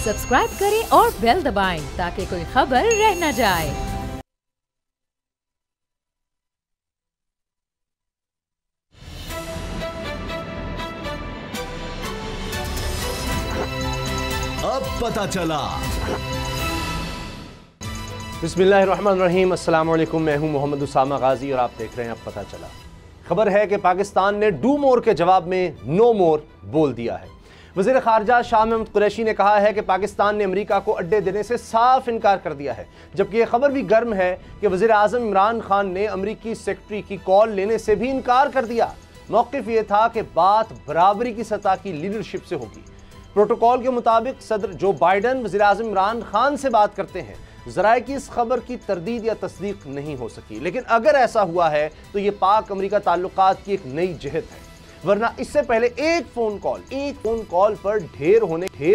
Subscribe करें और bell दबाएं ताकि कोई खबर रह न जाए। अब पता चला। बिस्मिल्लाहिर्रहमानिर्रहीम, अस्सलाम वालेकुम। मैं हूं मोहम्मद उसामा गाजी और आप देख रहे हैं अब पता चला। खबर है कि पाकिस्तान ने डू मोर के जवाब में नो मोर बोल दिया है। वज़ीर ख़ारजा शाह महमूद कुरैशी ने कहा है कि पाकिस्तान ने अमेरिका को अड्डे देने से साफ इनकार कर दिया है, जबकि यह खबर भी गर्म है कि वज़ीर आज़म इमरान खान ने अमेरिकी सेक्रेटरी की कॉल लेने से भी इनकार कर दिया। मौक़िफ़ ये था कि बात बराबरी की सतह की लीडरशिप से होगी। प्रोटोकॉल के मुताबिक सदर जो बाइडन वज़ीर आज़म इमरान खान से बात करते हैं। ज़राए की इस खबर की तरदीद या तस्दीक नहीं हो सकी, लेकिन अगर ऐसा हुआ है तो ये पाक अमेरिका ताल्लुकात की एक नई जहत है, वरना इससे पहले एक फ़ोन कॉल पर ढेर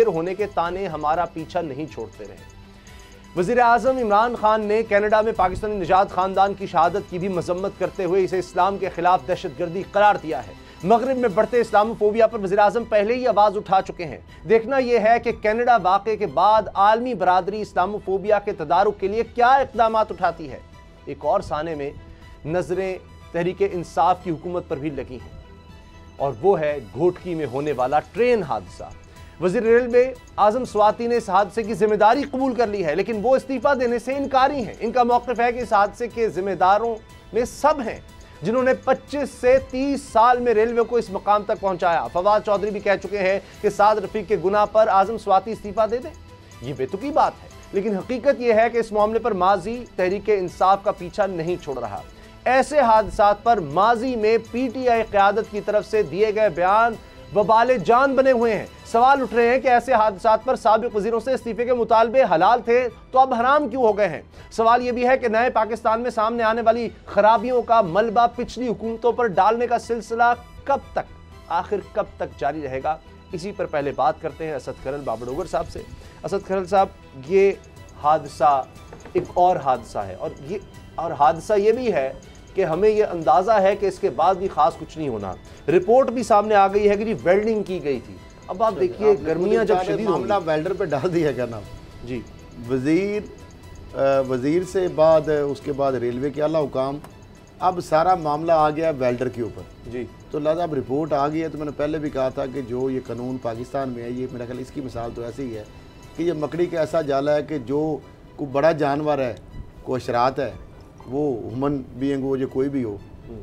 होने के ताने हमारा पीछा नहीं छोड़ते रहे। वज़ीर आज़म इमरान खान ने कनाडा में पाकिस्तानी निजात ख़ानदान की शहादत की भी मजम्मत करते हुए इसे इस्लाम के खिलाफ दहशतगर्दी करार दिया है। मगरिब में बढ़ते इस्लामोफोबिया पर वज़ीर आज़म पहले ही आवाज़ उठा चुके हैं। देखना यह है कि कनाडा वाक़े के बाद आलमी बरादरी इस्लामोफोबिया के तदारुक के लिए क्या इक़दाम उठाती है। एक और साने में नज़रें तहरीक इंसाफ की हुकूमत पर भी लगी हैं, और वो है घोटकी में होने वाला ट्रेन हादसा। वज़ीर रेलवे आज़म स्वाति ने इस हादसे की जिम्मेदारी कबूल कर ली है, लेकिन वो इस्तीफ़ा देने से इनकारी हैं। इनका मौक़िफ़ है कि इस हादसे के जिम्मेदारों में सब हैं जिन्होंने 25 से 30 साल में रेलवे को इस मकाम तक पहुंचाया। फवाद चौधरी भी कह चुके हैं कि साद रफीक के गुनाह पर आज़म स्वाति इस्तीफ़ा दे दें। ये बेतुकी बात है, लेकिन हकीकत यह है कि इस मामले पर माजी तहरीक इंसाफ का पीछा नहीं छोड़ रहा। ऐसे हादसात पर माजी में पीटीआई क़यादत की तरफ से दिए गए बयान वबाले जान बने हुए हैं। सवाल उठ रहे हैं कि ऐसे हादसात पर साबिक़ वज़ीरों से इस्तीफ़े के मुतालबे हलाल थे तो अब हराम क्यों हो गए हैं। सवाल यह भी है कि नए पाकिस्तान में सामने आने वाली खराबियों का मलबा पिछली हुकूमतों पर डालने का सिलसिला आखिर कब तक जारी रहेगा। इसी पर पहले बात करते हैं असद खरल बाबड़ोगर साहब से। असद खरल साहब, ये हादसा एक और हादसा है, और हादसा ये भी है कि हमें यह अंदाज़ा है कि इसके बाद भी खास कुछ नहीं होना। रिपोर्ट भी सामने आ गई है कि जी वेल्डिंग की गई थी। अब आप देखिए गर्मियां जब शदीद मामला वेल्डर पे डाल दिया क्या नाम जी, वज़ीर से बाद उसके बाद रेलवे के आला हुकाम, अब सारा मामला आ गया वेल्डर के ऊपर जी। तो लिहाजा अब रिपोर्ट आ गई है। तो मैंने पहले भी कहा था कि जो ये कानून पाकिस्तान में है, ये मेरा ख्याल इसकी मिसाल तो ऐसी ही है कि ये मकड़ी का ऐसा जाला है कि जो कोई बड़ा जानवर है, कोई अशरात है, वो ह्यूमन बीइंग हो, जो कोई भी हो,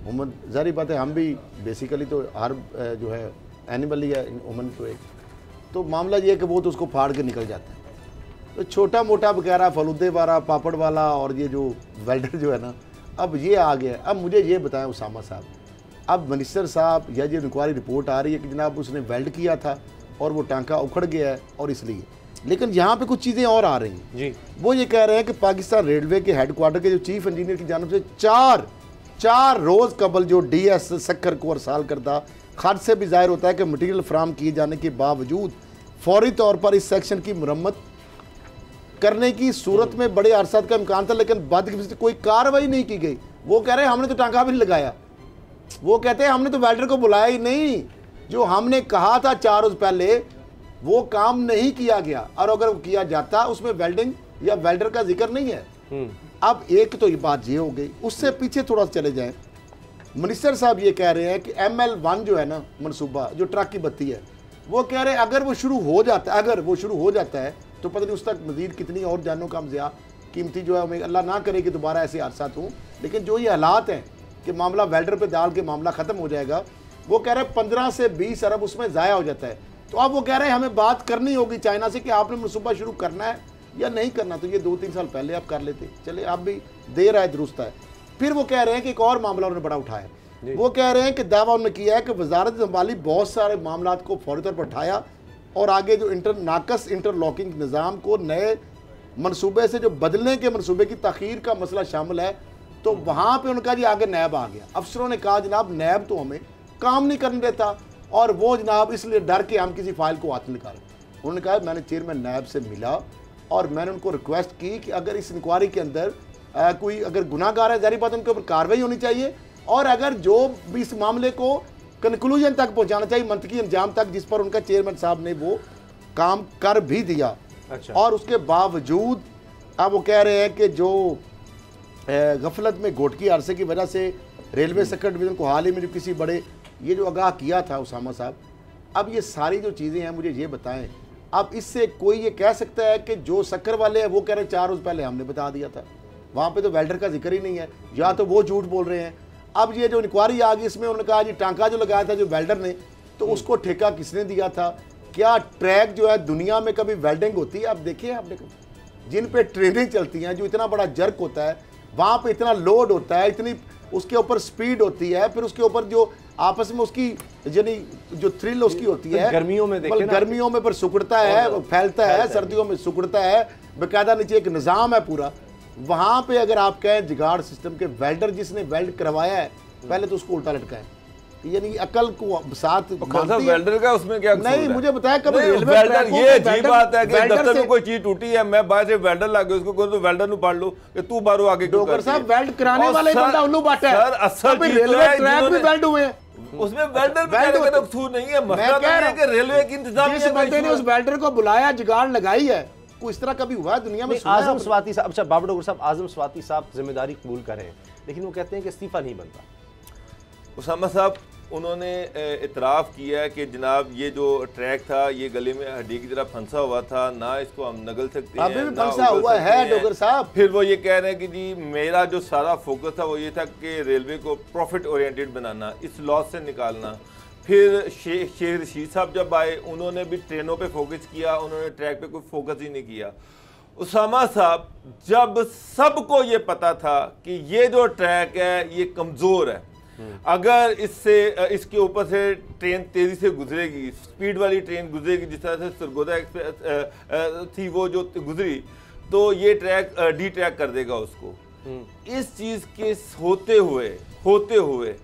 ह्यूमन ज़ाहिर बात है, हम भी बेसिकली तो हर जो है एनिमल ही है, ह्यूमन तो एक। तो मामला ये है कि वो तो उसको फाड़ के निकल जाता है। तो छोटा मोटा वगैरह फलूदे वाला, पापड़ वाला, और ये जो वेल्डर जो है ना, अब ये आ गया। अब मुझे ये बताएं उसामा साहब, अब मिनिस्टर साहब या जो इंक्वायरी रिपोर्ट आ रही है कि जनाब उसने वेल्ड किया था और वो टांका उखड़ गया है और इसलिए, लेकिन यहाँ पे कुछ चीज़ें और आ रही हैं जी। वो ये कह रहे हैं कि पाकिस्तान रेलवे के हेडक्वार्टर के जो चीफ इंजीनियर की जानब से चार रोज़ कबल जो DS सक्कर को अरसाल करता खर्च से भी जाहिर होता है कि मटीरियल फ्राहम किए जाने के बावजूद फौरी तौर पर इस सेक्शन की मुरम्मत करने की सूरत में बड़े अरसात का इम्कान था, लेकिन बदकिस्मती कोई कार्रवाई नहीं की गई। वो कह रहे हैं हमने तो टांका भी नहीं लगाया। वो कहते हैं हमने तो वेल्डर को बुलाया ही नहीं। जो हमने कहा था 4 रोज़ पहले वो काम नहीं किया गया, और अगर किया जाता उसमें वेल्डिंग या वेल्डर का जिक्र नहीं है। अब एक तो ये बात ये हो गई। उससे पीछे थोड़ा सा चले जाएं, मिनिस्टर साहब ये कह रहे हैं कि ML1 जो है ना मनसूबा, जो ट्रक की बत्ती है, वो कह रहे हैं अगर वो शुरू हो जाता है तो पता नहीं उस तक मजीद कितनी और जानों का हमज़िया कीमती जो है, हमें अल्लाह ना करे कि दोबारा ऐसे हादसात हों, लेकिन जो ये हालात हैं कि मामला वेल्डर पे डाल के मामला ख़त्म हो जाएगा, वो कह रहे हैं 15 से 20 अरब उसमें ज़ाया हो जाता है। तो अब वो कह रहे हैं हमें बात करनी होगी चाइना से कि आपने मनसूबा शुरू करना है या नहीं करना। तो ये 2-3 साल पहले आप कर लेते, चले आप भी देर आए दुरुस्त है। फिर वो कह रहे हैं कि एक और मामला उन्होंने बड़ा उठाया। वो कह रहे हैं कि दावा उन्होंने किया है कि वजारत संभाली बहुत सारे मामला को फौरी तौर पर उठाया और आगे जो नाकस इंटरलॉकिंग निज़ाम को नए मनसूबे से जो बदलने के मनसूबे की तखीर का मसला शामिल है, तो वहाँ पे उनका जी आगे नैब आ गया। अफसरों ने कहा जनाब नैब तो हमें काम नहीं करने देता, और वो जनाब इसलिए डर के हम किसी फाइल को हाथ निकालें। उन्होंने कहा मैंने चेयरमैन नैब से मिला और मैंने उनको रिक्वेस्ट की कि अगर इस इंक्वायरी के अंदर कोई अगर गुनाहगार है, जाहिर बात उनके ऊपर कार्रवाई होनी चाहिए, और अगर जो भी इस मामले को कंक्लूजन तक पहुंचाना चाहिए, मंतकी अंजाम तक, जिस पर उनका चेयरमैन साहब ने वो काम कर भी दिया। अच्छा। और उसके बावजूद अब वो कह रहे हैं कि जो गफलत में घोटकी अरसे की वजह से रेलवे सेक्टर डिवीज़न को हाल ही में जो किसी बड़े ये जो आगाह किया था उसामा साहब, अब ये सारी जो चीज़ें हैं मुझे ये बताएं, अब इससे कोई ये कह सकता है कि जो शक्कर वाले हैं वो कह रहे हैं 4 रोज़ पहले हमने बता दिया था, वहाँ पे तो वेल्डर का जिक्र ही नहीं है, या तो वो झूठ बोल रहे हैं। अब ये जो इंक्वायरी आ गई इसमें उन्होंने कहा जी टांका जो लगाया था जो वेल्डर ने, तो उसको ठेका किसने दिया था, क्या ट्रैक जो है दुनिया में कभी वेल्डिंग होती है? अब देखिए आपने जिन पे ट्रेनें चलती हैं, जो इतना बड़ा जर्क होता है, वहाँ पे इतना लोड होता है, इतनी उसके ऊपर स्पीड होती है, फिर उसके ऊपर जो आपस में उसकी यानी जो थ्रिल उसकी होती है, गर्मियों में देखिए ना, गर्मियों में पर सुकड़ता है, फैलता है, सर्दियों में सुकड़ता है, बेकायदा नीचे एक निज़ाम है पूरा। वहाँ पे अगर आप कहें जुगाड़ सिस्टम के वेल्डर जिसने वेल्ड करवाया है, पहले तो उसको उल्टा लटका है, यानी अकल को साथ वेल्डर का उसमें क्या नहीं मुझे बताया कभी रेलवे वेल्डर ये अजीब बात है कि दफ्तर में कोई चीज टूटी है, मैं बाहर से वेल्डर लाके उसको कहूं तो वेल्डर नु पढ़ लो कि तू बारो आगे क्यों कर। साहब वेल्ड कराने वाले बंदा उन्होंने बांटा है सर, असल चीज रेलवे ट्रैक भी वेल्ड हुए हैं, उसमें वेल्डर का तो कसूर नहीं है, मसला ये है कि रेलवे की इंतजाम जिस बंदे ने उस वेल्डर को बुलाया जुगाड़ लगाई है, कोई इस तरह कभी हुआ है दुनिया में? आजम स्वाति साहब, अच्छा बाबर डोगर साहब, आजम स्वाति साहब जिम्मेदारी कबूल कर रहे हैं, लेकिन वो कहते हैं कि इस्तीफा नहीं बनता। उसामा साहब उन्होंने इतराफ़ किया है कि जनाब ये जो ट्रैक था ये गले में हड्डी की तरह फंसा हुआ था, ना इसको हम नगल सकते हैं, अभी भी फंसा हुआ है डोगर साहब। फिर वो ये कह रहे हैं कि जी मेरा जो सारा फोकस था वो ये था कि रेलवे को प्रॉफिट ओरिएंटेड बनाना, इस लॉस से निकालना। फिर शेख रशीद साहब जब आए उन्होंने भी ट्रेनों पे फोकस किया, उन्होंने ट्रैक पे कोई फोकस ही नहीं किया। उसामा साहब जब सबको ये पता था कि ये जो ट्रैक है ये कमज़ोर है, अगर इसके ऊपर से ट्रेन तेज़ी से गुजरेगी, स्पीड वाली ट्रेन गुजरेगी, जिस तरह से सरगोदा एक्सप्रेस थी वो जो गुजरी, तो ये ट्रैक डी ट्रैक कर देगा उसको। इस चीज़ के होते हुए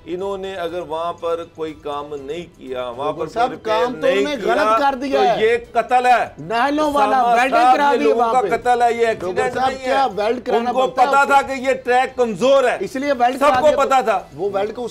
इन्होंने अगर वहां पर कोई काम नहीं किया, वहां पर सब काम तो उन्होंने गलत कर दिया तो ये कत्ल है, नालों वाला वेल्डिंग करा दी लोगों का कत्ल है, ये एक्सीडेंट नहीं है। वेल्ड कराना उनको पता था कि ये ट्रैक कमजोर है, इसलिए वेल्ड सबको पता था, वो वेल्ड को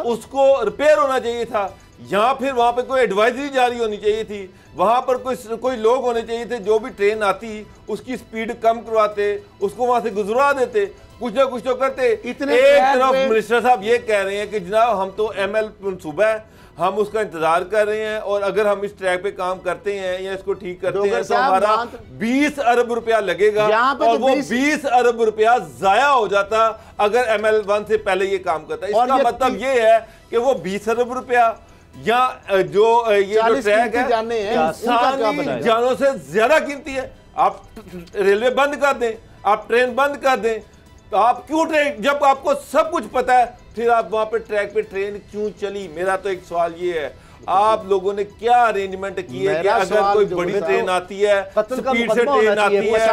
उसको रिपेयर होना चाहिए था, या फिर वहां पे कोई एडवाइजरी जारी होनी चाहिए थी, वहां पर कोई लोग होने चाहिए थे जो भी ट्रेन आती उसकी स्पीड कम करवाते, उसको वहां से गुजरा देते, कुछ ना कुछ तो करते। इतने एक तरफ मिनिस्टर साहब ये कह रहे हैं कि जनाब हम तो ML मंसूबा है, हम उसका इंतजार कर रहे हैं, और अगर हम इस ट्रैक पे काम करते हैं या इसको ठीक करते हैं तो हमारा 20 अरब रुपया लगेगा, और वो 20 अरब रुपया जाया हो जाता अगर ML1 से पहले ये काम करता। इसका मतलब ये है कि वो 20 अरब रुपया या जो ये जो ट्रैक है इंसानी जानों से ज्यादा कीमती है। आप रेलवे बंद कर दें, आप ट्रेन बंद कर दें, तो आप क्यों ट्रेन, जब आपको सब कुछ पता है फिर आप वहां पे ट्रैक पे ट्रेन क्यों चली? मेरा तो एक सवाल ये है, आप लोगों ने क्या अरेंजमेंट किए कि अगर कोई बड़ी ट्रेन आती है, स्पीड से ट्रेन आती है,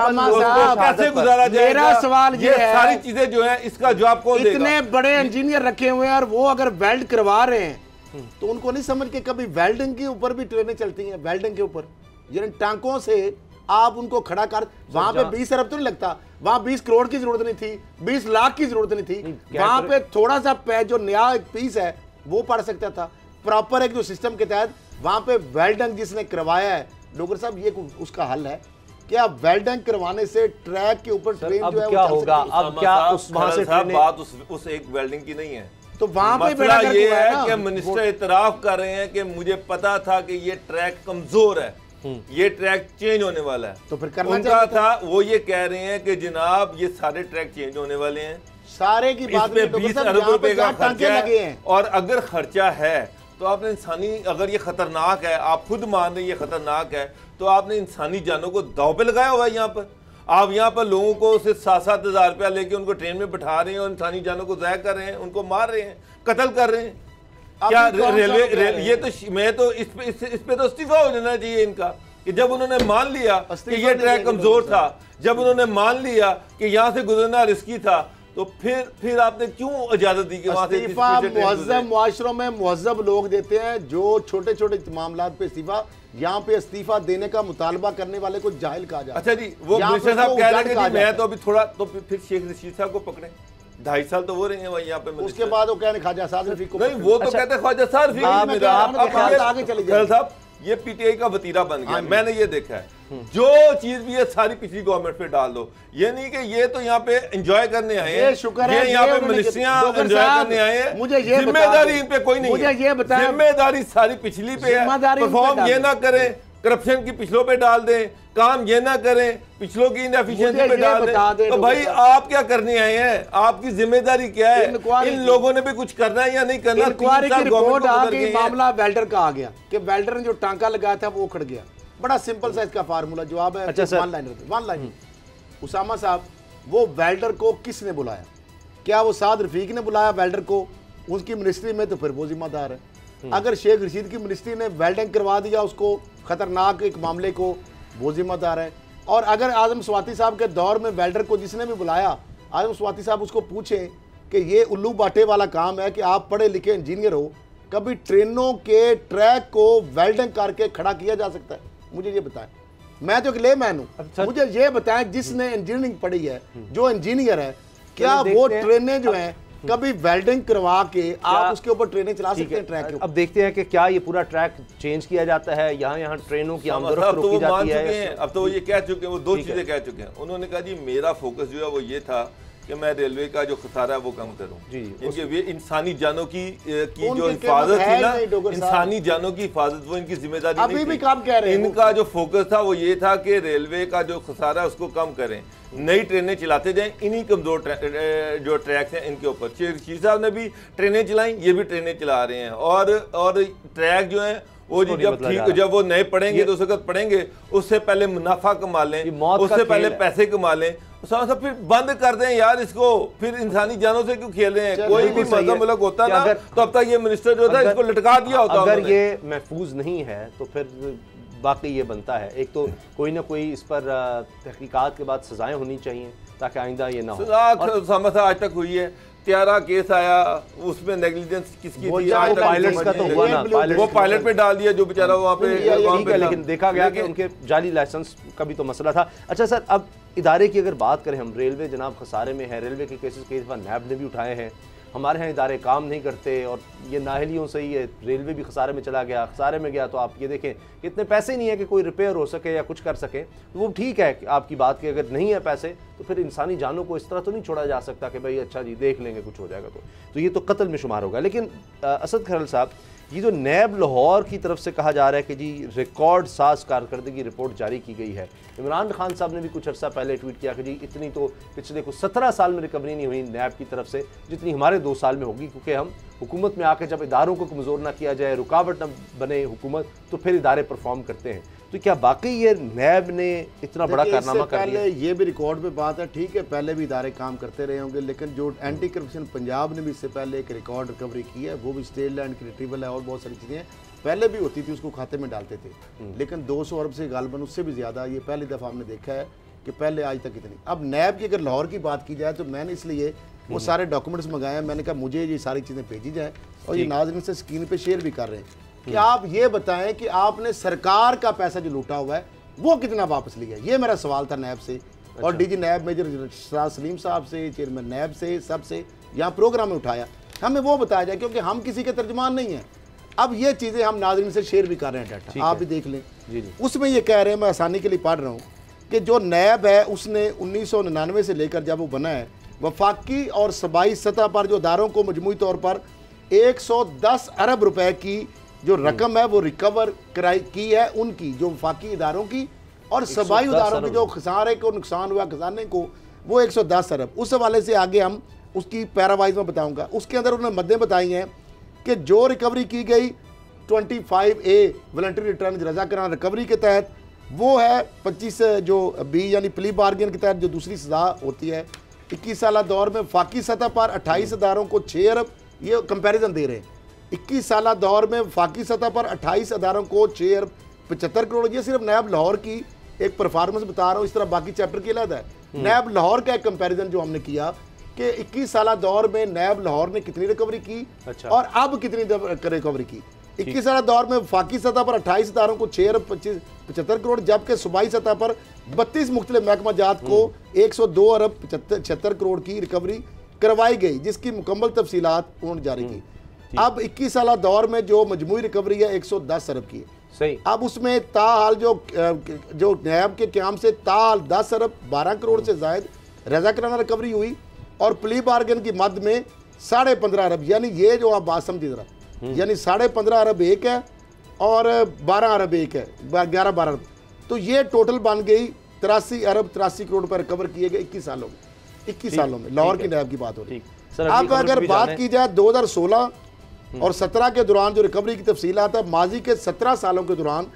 कैसे गुजारा जाएगा? मेरा सवाल ये है, सारी चीजें जो है इसका जवाब कौन देगा? इतने बड़े इंजीनियर रखे हुए हैं और वो अगर वेल्ड करवा रहे हैं तो उनको नहीं समझ के कभी वेल्डिंग के ऊपर भी ट्रेनें चलती हैं, वेल्डिंग के ऊपर जिन टांकों से आप उनको खड़ा कर, वहां पे 20 अरब तो नहीं लगता, वहां 20 करोड़ की जरूरत नहीं थी, 20 लाख की जरूरत नहीं थी, वहां पे थोड़ा सा जो नया एक पीस है वो पड़ सकता था प्रॉपर एक जो सिस्टम के तहत। वहां पे वेल्डिंग जिसने करवाया है, डोगर साहब ये उसका हल है क्या? वेल्डिंग करवाने से ट्रैक के ऊपर ट्रेन जो है क्या होगा? अब क्या उस वहां से बात उस एक वेल्डिंग की नहीं है, तो वहां पे मसला ये है कि मिनिस्टर इतराफ कर रहे हैं कि मुझे पता था कि ये ट्रैक कमजोर है, ये ट्रैक चेंज होने वाला है, तो फिर करना उनका था। वो ये कह रहे हैं कि जनाब ये सारे ट्रैक चेंज होने वाले हैं, सारे की बात में 20 अरब रुपए का खर्चा है, और अगर खर्चा है तो आपने इंसानी, अगर ये खतरनाक है, आप खुद मान रहे हैं ये खतरनाक है, तो आपने इंसानी जानों को दांव पे लगाया हुआ है। यहाँ पर आप यहाँ पर लोगों को सिर्फ 7-7 हज़ार रुपया लेके उनको ट्रेन में बिठा रहे हैं और इंसानी जानों को ज़ाया कर रहे हैं, उनको मार रहे हैं, कत्ल कर रहे हैं। क्या रेलवे ये तो मैं तो इस पे तो इस्तीफा हो जाना चाहिए इनका, कि जब उन्होंने मान लिया कि ये ट्रैक कमजोर था, जब उन्होंने मान लिया कि यहाँ से गुजरना रिस्की था, तो फिर आपने क्यों इजाजत दी कि वहां से इस्तीफा मुहज़्ज़म मुआशरों में मुहज़्ज़ब लोग देते हैं, जो छोटे छोटे मामलात पे इस्तीफा, यहाँ पे इस्तीफा देने का मुतालबा करने वाले को जाहिल कहा जाता है। अच्छा जी, वो मिनिस्टर साहब कह रहे हैं कि मैं तो अभी थोड़ा, तो फिर शेख रशीद साहब को पकड़े, 2.5 साल तो वो रहे हैं यहाँ पे, उसके बाद वो कहने ख्वाजा साद रफीक को नहीं, वो तो कहते ख्वाजा साद रफीक। आगे चले जाए साहब ये पीटीआई का वतीरा बन गया। मैंने ये देखा है, जो चीज भी है सारी पिछली गवर्नमेंट पे डाल दो। ये नहीं कि ये तो यहाँ पे एंजॉय करने आए हैं, ये यहाँ पे मिनिस्ट्रियां एंजॉय करने आए हैं, मुझे ये जिम्मेदारी इन पे कोई नहीं है, जिम्मेदारी सारी पिछली पे है। परफॉर्म ये ना करें, करप्शन की पिछलों पे डाल दें, काम ये ना करें, पिछलों की इनएफिशिएंसी पे डाल दें। तो भाई आप क्या करने आए हैं, आपकी जिम्मेदारी क्या है? इन लोगों ने भी कुछ करना है या नहीं करना? इंक्वायरी की रिपोर्ट आ गई, मामला वेल्डर का आ गया कि वेल्डर ने जो टांका लगाया था वो उखड़ गया। बड़ा सिंपल सा इसका फार्मूला जवाब है, वन लाइन। उसामा साहब, वो वेल्डर को किसने बुलाया? क्या वो साद रफीक ने बुलाया वेल्डर को उसकी मिनिस्ट्री में? तो फिर वो जिम्मेदार है। अगर शेख रशीद की मिनिस्ट्री ने वेल्डिंग करवा दिया उसको खतरनाक एक मामले को, वो जिम्मेदार है। और अगर आजम स्वाति साहब के दौर में वेल्डर को जिसने भी बुलाया, आजम स्वाति साहब उसको पूछें कि ये उल्लू बाटे वाला काम है कि आप पढ़े लिखे इंजीनियर हो, कभी ट्रेनों के ट्रैक को वेल्डिंग करके खड़ा किया जा सकता है? मुझे ये बताएं, मैं तो एक लेमैन हूं, मुझे ये बताएं जिसने इंजीनियरिंग पढ़ी है, जो इंजीनियर है, क्या वो ट्रेनें जो हैं कभी वेल्डिंग करवा के आप उसके ऊपर ट्रेनें चला सकते हैं ट्रैक के ऊपर? अब देखते हैं कि क्या ये पूरा ट्रैक चेंज किया जाता है, यहाँ ट्रेनों की आमदोरफ्त रोकी जाती है। अब तो वो ये कह चुके हैं, वो दो चीजें कह चुके हैं। उन्होंने कहा जी मेरा फोकस जो है वो ये था कि मैं रेलवे का जो खसारा है वो कम करूं। इनके वे इंसानी जानों की जो हिफाजत थी ना, इंसानी जानों की हिफाजत, वो इनकी जिम्मेदारी अभी भी काम कह रहे हैं। इनका जो फोकस था वो ये था कि रेलवे का जो खसारा है उसको कम करें, नई ट्रेनें चलाते जाएं, इन्हीं कमजोर जो ट्रैक्स हैं इनके ऊपर। शेख साहब ने भी ट्रेनें चलाई, ये भी ट्रेनें चला रहे हैं। और ट्रैक जो है वो जब वो नए पढ़ेंगे तो उस वक्त पढ़ेंगे, उससे पहले मुनाफा कमा लें, उससे पहले पैसे कमा लें, सब फिर बंद कर दें यार इसको। फिर इंसानी जानों से क्यों खेल रहे हैं? कोई भी मजहब मुल्क होता ना तो अब तक ये मिनिस्टर जो था इसको लटका दिया होता। अगर ये महफूज नहीं है तो फिर बाकी ये बनता है, एक तो कोई ना कोई इस पर तहकीकात के बाद सजाएं होनी चाहिए ताकि आइंदा ये ना हो। सजा आज तक हुई है, 13 केस आया, उसमें नेग्लिजेंस किसकी थी? पायलट्स का तो हुआ ना, वो पायलट पे डाल दिया जो बेचारा वहाँ पे, लेकिन देखा गया कि उनके जाली लाइसेंस का भी तो मसला था। अच्छा सर, अब इदारे की अगर बात करें हम, रेलवे जनाब खसारे में है, रेलवे के केसेस कई दफ़ा नैब ने भी उठाए हैं। हमारे यहाँ इदारे काम नहीं करते और ये नाहलियों से ही रेलवे भी खसारे में चला गया। खसारे में गया तो आप ये देखें कि इतने पैसे नहीं है कि कोई रिपेयर हो सके या कुछ कर सके। तो वो ठीक है कि आपकी बात की अगर नहीं है पैसे तो फिर इंसानी जानों को इस तरह तो नहीं छोड़ा जा सकता कि भाई अच्छा जी देख लेंगे कुछ हो जाएगा। तो ये तो कत्ल में शुमार होगा। लेकिन असद खरल साहब, ये जो नैब लाहौर की तरफ से कहा जा रहा है कि जी रिकॉर्ड साज कारकर्दगी रिपोर्ट जारी की गई है, इमरान खान साहब ने भी कुछ अर्सा पहले ट्वीट किया कि जी इतनी तो पिछले कुछ 17 साल में रिकवरी नहीं हुई नैब की तरफ से जितनी हमारे 2 साल में होगी, क्योंकि हम हुकूमत में आके जब इदारों को कमज़ोर ना किया जाए, रुकावट न बने हुकूमत, तो फिर इदारे परफॉर्म करते हैं। तो क्या बाकी ये नैब ने इतना बड़ा कारनामा कर दिया? ये भी रिकॉर्ड पे बात है, ठीक है, पहले भी इदारे काम करते रहे होंगे, लेकिन जो एंटी करप्शन पंजाब ने भी इससे पहले एक रिकॉर्ड रिकवरी की है, वो भी स्टेट लैंड क्रिएटिबल है और बहुत सारी चीज़ें पहले भी होती थी, उसको खाते में डालते थे। लेकिन 200 अरब से गालबन उससे भी ज़्यादा ये पहली दफ़ा हमने देखा है कि पहले आज तक इतनी। अब नैब की अगर लाहौर की बात की जाए तो मैंने इसलिए वो सारे डॉक्यूमेंट्स मंगाए हैं, मैंने कहा मुझे ये सारी चीज़ें भेजी जाएँ और ये नाज़रीन से स्क्रीन पर शेयर भी कर रहे हैं कि आप ये बताएं कि आपने सरकार का पैसा जो लूटा हुआ है वो कितना वापस लिया। ये मेरा सवाल था नैब से और डीजी नैब मेजर शराज सलीम साहब से, चेयरमैन नैब से, सबसे यहाँ प्रोग्राम में उठाया, हमें वो बताया जाए क्योंकि हम किसी के तर्जुमान नहीं हैं। अब ये चीज़ें हम नाज़रीन से शेयर भी कर रहे हैं, डाटा आप भी देख लें। उसमें ये कह रहे हैं, मैं आसानी के लिए पढ़ रहा हूँ कि जो नैब है उसने 1999 से लेकर जब वो बना है, वफाकी और सूबाई सतह पर जो इदारों को मजमूई तौर पर 110 अरब रुपए की जो रकम है वो रिकवर कराई की है, उनकी जो वफाकी इदारों की और सूबाई इदारों की जो खसारे को नुकसान हुआ खजाने को, वो 110 अरब। उस हवाले से आगे हम उसकी पैरावाइज में बताऊंगा। उसके अंदर उन्होंने मद्दें बताई हैं कि जो रिकवरी की गई 25A वॉलंटरी रिटर्न रज़ाकाराना रिकवरी के तहत, वो है 25 जो बी यानी प्ली बार्गेन के तहत जो दूसरी सज़ा होती है। 21 साल दौर में वफाकी सतह पर 28 इदारों को 6 अरब, ये कंपेरिजन दे रहे हैं। 21 साल दौर में वफाकी सतह पर 28 इदारों को 6 अरब 75 करोड़। ये सिर्फ नैब लाहौर की एक परफॉर्मेंस बता रहा हूँ, इस तरह बाकी चैप्टर की अलग है। नैब लाहौर का एक कंपैरिजन जो हमने किया कि 21 साल दौर में नैब लाहौर ने कितनी रिकवरी की और अब कितनी रिकवरी की। 21 साल दौर में वफाकी सतह पर 28 इदारों को 6 अरब 75 करोड़, जबकि सूबाई सतह पर 32 मुख्तलिफ महकमा जात को 102 अरब 76 करोड़ की रिकवरी करवाई गई, जिसकी मुकम्मल तफसीलात उन्होंने जारी की। अब 21 साल दौर में जो मजमूई रिकवरी है 110 अरब की है। सही। अब उसमें ताहाल जो नैब के क्याम से ताहाल 10 अरब 12 करोड़ से जायद रजाकाराना रिकवरी हुई और प्ली बार्गेन की मद में 15.5 अरब, यानी ये जो आप बात समझिए जरा, यानी 15.5 अरब एक है और 12 अरब एक है, 11-12 अरब, तो ये टोटल बन गई 83 अरब 83 करोड़ रुपए रिकवर किए गए 21 सालों में। 21 सालों में लाहौर की नैब की बात हो रही है। अब अगर बात की जाए 2016 और 17 के दौरान जो रिकवरी की तफसीलात है, माजी के 17 सालों के दौरान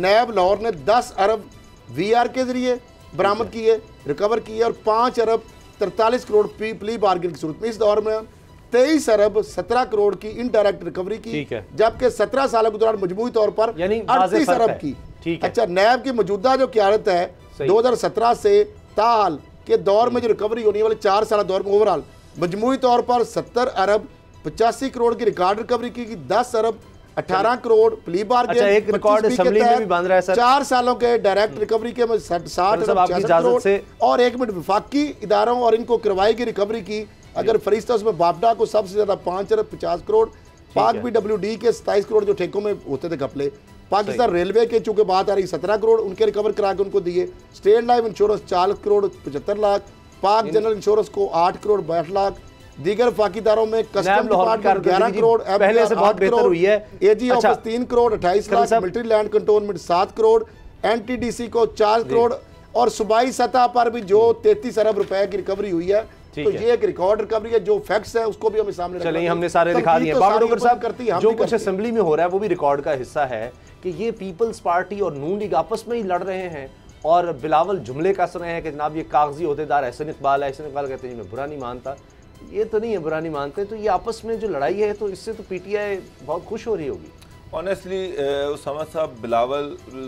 नैब लाहौर ने 10 अरब VR के जरिए बरामद किए, रिकवर किए और 5 अरब 43 करोड़ प्ली बार्गेन की सूरत में। इस दौर में 23 अरब 17 करोड़ की इनडायरेक्ट रिकवरी की, जबकि 17 सालों के दौरान मजमूई तौर पर 38 अरब की। अच्छा, नैब की मौजूदा जो क्यादत है 2017 से ताहाल के दौर में जो रिकवरी होने वाले 4 साल दौर में ओवरऑल मजमूई तौर पर 70 अरब 85 करोड़ की रिकॉर्ड रिकवरी की, 10 अरब 18 करोड़ प्ली बार्गेन। एक रिकॉर्ड असेंबली में भी बन रहा है सर। 4 सालों के डायरेक्ट रिकवरी के 60 अरब 66 करोड़ और 1 मिनट वफाकी इदारों और इनको करवाई की रिकवरी की अगर फरिश्ता उसमें बापडा को सबसे ज्यादा 5 अरब 50 करोड़, पाक BWD के 27 करोड़ जो ठेकों में होते थे घपले, पाकिस्तान रेलवे के चूंकि बात आ रही 17 करोड़ उनके रिकवर करा के उनको दिए, state life insurance 40 crore 75 lakh, पाक जनरल इंश्योरेंस को 8 करोड़ 62 लाख, दीगर फाकीदारों में कस्टम डिपार्टमेंट 11 करोड़, पहले से बहुत बेहतर हुई है, AG office 3 crore 28 lakh, military land cantonment 7 crore, NTDC को 4 करोड़ और सूबाई सतह पर भी जो 33 अरब रुपए की रिकवरी हुई है। तो ये एक रिकॉर्ड रिकवरी है, जो फैक्ट्स है उसको भी हमें सामने चलिए हमने सारे दिखा दिए। डॉक्टर साहब, जो कुछ असेंबली में हो रहा है वो भी रिकॉर्ड का हिस्सा है कि ये पीपल्स पार्टी और नून लीग आपस में ही लड़ रहे हैं और बिलावल जुमले कस रहे हैं कि जनाब ये कागजी अहदेदार एहसन इकबाल है। एहसन इकबाल कहते हैं मैं बुरा नहीं मानता, ये तो नहीं है बुरा नहीं मानते, तो ये आपस में जो लड़ाई है तो इससे तो PTI बहुत खुश हो रही होगी। ऑनेस्टली उसामा साहब, बिलावल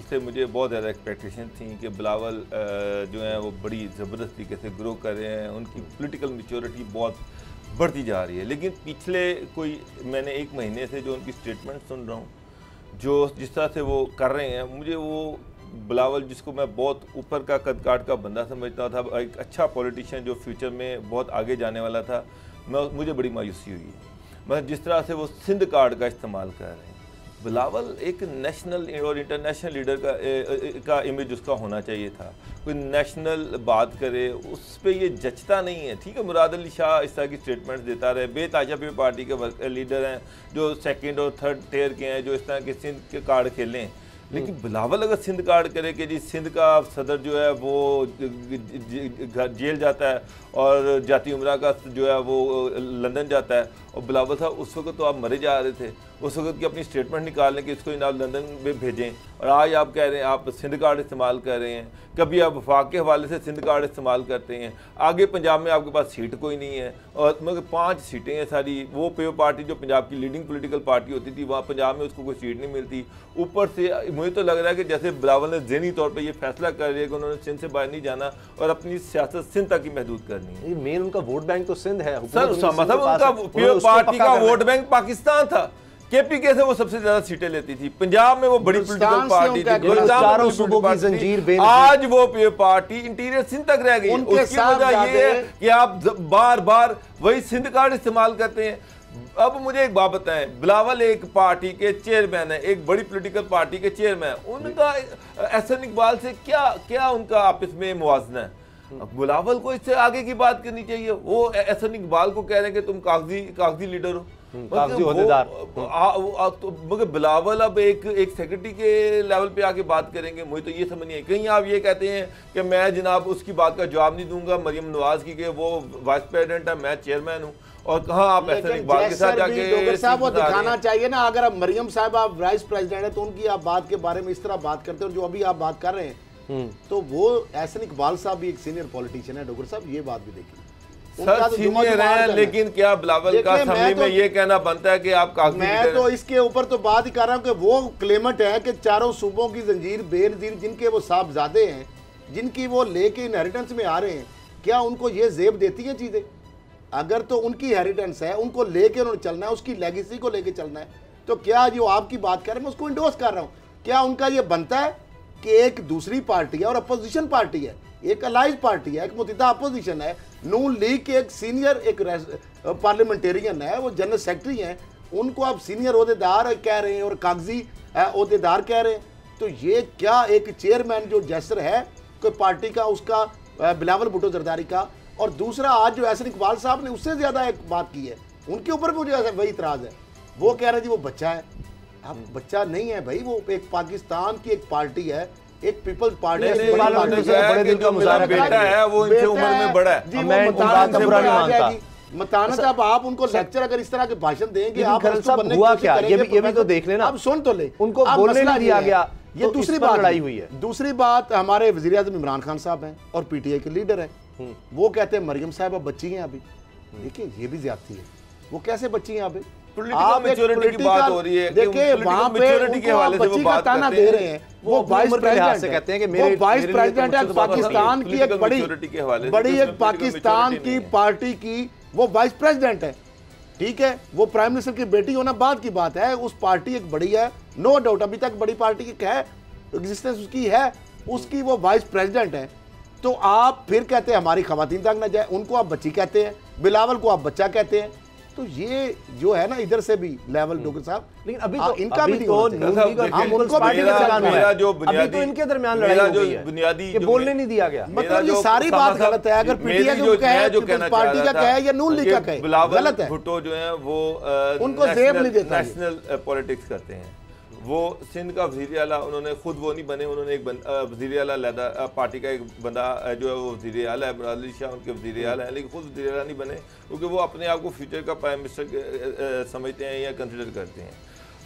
से मुझे बहुत ज़्यादा एक्सपेक्टेशन थी कि बिलावल जो है वो बड़ी ज़बरदस्त तरीके से ग्रो कर रहे हैं, उनकी पॉलिटिकल मैच्योरिटी बहुत बढ़ती जा रही है। लेकिन पिछले मैंने 1 महीने से जो उनकी स्टेटमेंट सुन रहा हूँ, जो जिस तरह से वो कर रहे हैं, मुझे वो बिलावल जिसको मैं बहुत ऊपर का कद काट का बंदा समझता था, एक अच्छा पॉलिटिशियन जो फ्यूचर में बहुत आगे जाने वाला था, मुझे बड़ी मायूसी हुई। मतलब जिस तरह से वो सिंध कार्ड का इस्तेमाल कर रहे हैं। बिलावल एक नेशनल और इंटरनेशनल लीडर का इमेज उसका होना चाहिए था, कोई नेशनल बात करे, उस पर ये जचता नहीं है। ठीक है, मुराद अली शाह इस तरह की स्टेटमेंट देता रहे, बेताजा पे पार्टी के लीडर हैं जो 2nd और 3rd टियर के हैं, जो इस तरह के सिंध के कार्ड खेलें, लेकिन बिलावल अगर सिंध कार्ड करे कि जी सिंध का सदर जो है वो जेल जाता है और जाती उमरा का जो है वो लंदन जाता है, और बिलावल साहब उस वक्त तो आप मरे जा रहे थे, उस वक्त की अपनी स्टेटमेंट निकाल लें कि इसको जनाब लंदन में भेजें, और आज आप कह रहे हैं आप सिंध कार्ड इस्तेमाल कर रहे हैं, कभी आप वफाक के हवाले से सिंध कार्ड इस्तेमाल करते हैं, आगे पंजाब में आपके पास सीट कोई नहीं है, और मगर 5 सीटें हैं सारी, वो पे पार्टी जो पंजाब की लीडिंग पॉलिटिकल पार्टी होती थी, वहाँ पंजाब में उसको कोई सीट नहीं मिलती। ऊपर से मुझे तो लग रहा है कि जैसे बिलावल ने ज़हनी तौर पर यह फैसला कर लिया कि उन्होंने सिंध से बाहर नहीं जाना और अपनी सियासत सिंध तक ही महदूद करनी है। मेन उनका वोट बैंक तो सिंध है सर, मतलब उनका पीओ पार्टी का वोट बैंक पाकिस्तान था। KPK से वो सबसे ज्यादा सीटें लेती थी, पंजाब में वो बड़ी पॉलिटिकल पार्टी थी, चारों सूबों की जंजीर। आज वो पीओ पार्टी इंटीरियर सिंध तक रह गई। उसकी वजह ये है कि आप बार बार वही सिंध कार्ड इस्तेमाल करते हैं। अब मुझे एक बात बताएं, बिलावल एक पार्टी के चेयरमैन है, एक बड़ी पॉलिटिकल पार्टी के चेयरमैन, उनका एहसन इकबाल से क्या उनका आपस में मुवाजना है? बिलावल को इससे आगे की बात करनी चाहिए। वो एहसन इकबाल को कह रहे हैं कि तुम कागजी लीडर हो, मगर बिलावल अब एक सेक्रेटरी के लेवल पे आके बात करेंगे। मुझे तो ये समझ नहीं है, कहीं आप ये कहते हैं कि मैं जनाब उसकी बात का जवाब नहीं दूंगा मरियम नवाज की, कि वो वाइस प्रेसिडेंट है, मैं चेयरमैन हूँ, और कहाँ आप एहसन इकबाल के साथ जाके डॉक्टर साहब वो दिखाना चाहिए ना। अगर आप मरियम साहब आप वाइस प्रेसिडेंट है तो उनकी आप बात के बारे में इस तरह बात करते हो जो अभी आप बात कर रहे हैं, तो वो एहसन इकबाल साहब भी एक सीनियर पॉलिटिशियन है। डॉक्टर साहब ये बात भी देखिए, सर सीनियर है, लेकिन क्या बिलावल का असेंबली में ये कहना बनता है कि आप कागजी? मैं तो इसके ऊपर तो बात ही कर रहा हूँ कि वो क्लेमेंट है कि चारों सूबों की जंजीर बेनजीर जिनके वो साहबजादे हैं, जिनकी वो लेके इनहेरिटेंस में आ रहे हैं, क्या उनको ये जेब देती है चीजें? अगर तो उनकी इनहेरिटेंस है, उनको लेके उन्होंने चलना है, उसकी लेगेसी को लेके चलना है, तो क्या जो आपकी बात कर रहे हैं मैं उसको इंडोर्स कर रहा हूँ। क्या उनका ये बनता है कि एक दूसरी पार्टी है और अपोजिशन पार्टी है, एक अलाइज पार्टी है, एक मुतहिदा अपोजिशन है, नून लीग के एक सीनियर एक पार्लियामेंटेरियन है, वो जनरल सेक्रेटरी हैं, उनको आप सीनियर ओहदेदार कह रहे हैं और कागजी ओहदेदार कह रहे हैं। तो ये क्या एक चेयरमैन जो जैसर है कोई पार्टी का, उसका बिलावल भुट्टो जरदारी का, और दूसरा आज जो एहसन इकबाल साहब ने उससे ज्यादा एक बात की है, उनके ऊपर भी मुझे वही इतराज है। वो कह रहे हैं जी वो बच्चा है। अब बच्चा नहीं है भाई, वो एक पाकिस्तान की एक पार्टी है, एक पीपल्स पार्टी है, बड़े दिल का मुजाहरा बेटा है, वो इनसे उम्र में बड़ा है। जी, वो मतानत। अब आप उनको लेक्चर अगर इस तरह के भाषण देंगे, आप हुआ क्या ये भी तो देख लेना। अब सुन तो ले, उनको बोलने नहीं दिया गया, ये दूसरी बात लड़ाई हुई है। दूसरी बात, हमारे वज़ीर आज़म इमरान खान साहब हैं और पीटीआई के लीडर हैं, वो कहते हैं मरियम साहब अब बच्ची हैं अभी। देखिए ये भी ज्यादती है, वो कैसे बच्ची हैं अभी? आप मैच्योरिटी की बात हो रही है, देखिए वहां पे के हवाले से वो बात ताना दे रहे हैं। वो वाइस प्रेसिडेंट से कहते हैं कि मेरे वाइस प्रेसिडेंट है पाकिस्तान की, एक बड़ी एक पाकिस्तान की पार्टी की वो वाइस प्रेसिडेंट है, ठीक है। वो प्राइम मिनिस्टर की बेटी होना बात की बात है। उस पार्टी एक बड़ी है, नो डाउट, अभी तक बड़ी पार्टी की है, एग्जिस्टेंस उसकी है, उसकी वो वाइस प्रेसिडेंट है। तो आप फिर कहते हैं हमारी खवातीन तक ना जाए, उनको आप बच्ची कहते हैं, बिलावल को आप बच्चा कहते हैं। तो ये जो है ना इधर से भी लेवल डॉक्टर साहब, लेकिन अभी तो इनका भी तो इनके दरमियान लड़ाई हो गई है, बोलने नहीं दिया गया। मतलब ये सारी बात गलत है। अगर पीटीआई जो कहे, जो पार्टी का कहे या नून लीग का कहे, गलत है। भुट्टो जो है वो उनको जेब नहीं देता, नेशनल पॉलिटिक्स करते हैं। वो सिंध का वज़ीर आला, उन्होंने खुद वो नहीं बने, उन्होंने एक वज़ीर आला लहदा पार्टी का एक बंदा जो है वो वज़ीर आला है, मुराद अली शाह उनके वज़ीर आला है, लेकिन खुद वज़ीर आला नहीं बने क्योंकि वो अपने आप को फ्यूचर का प्राइम मिनिस्टर समझते हैं या कंसिडर करते हैं।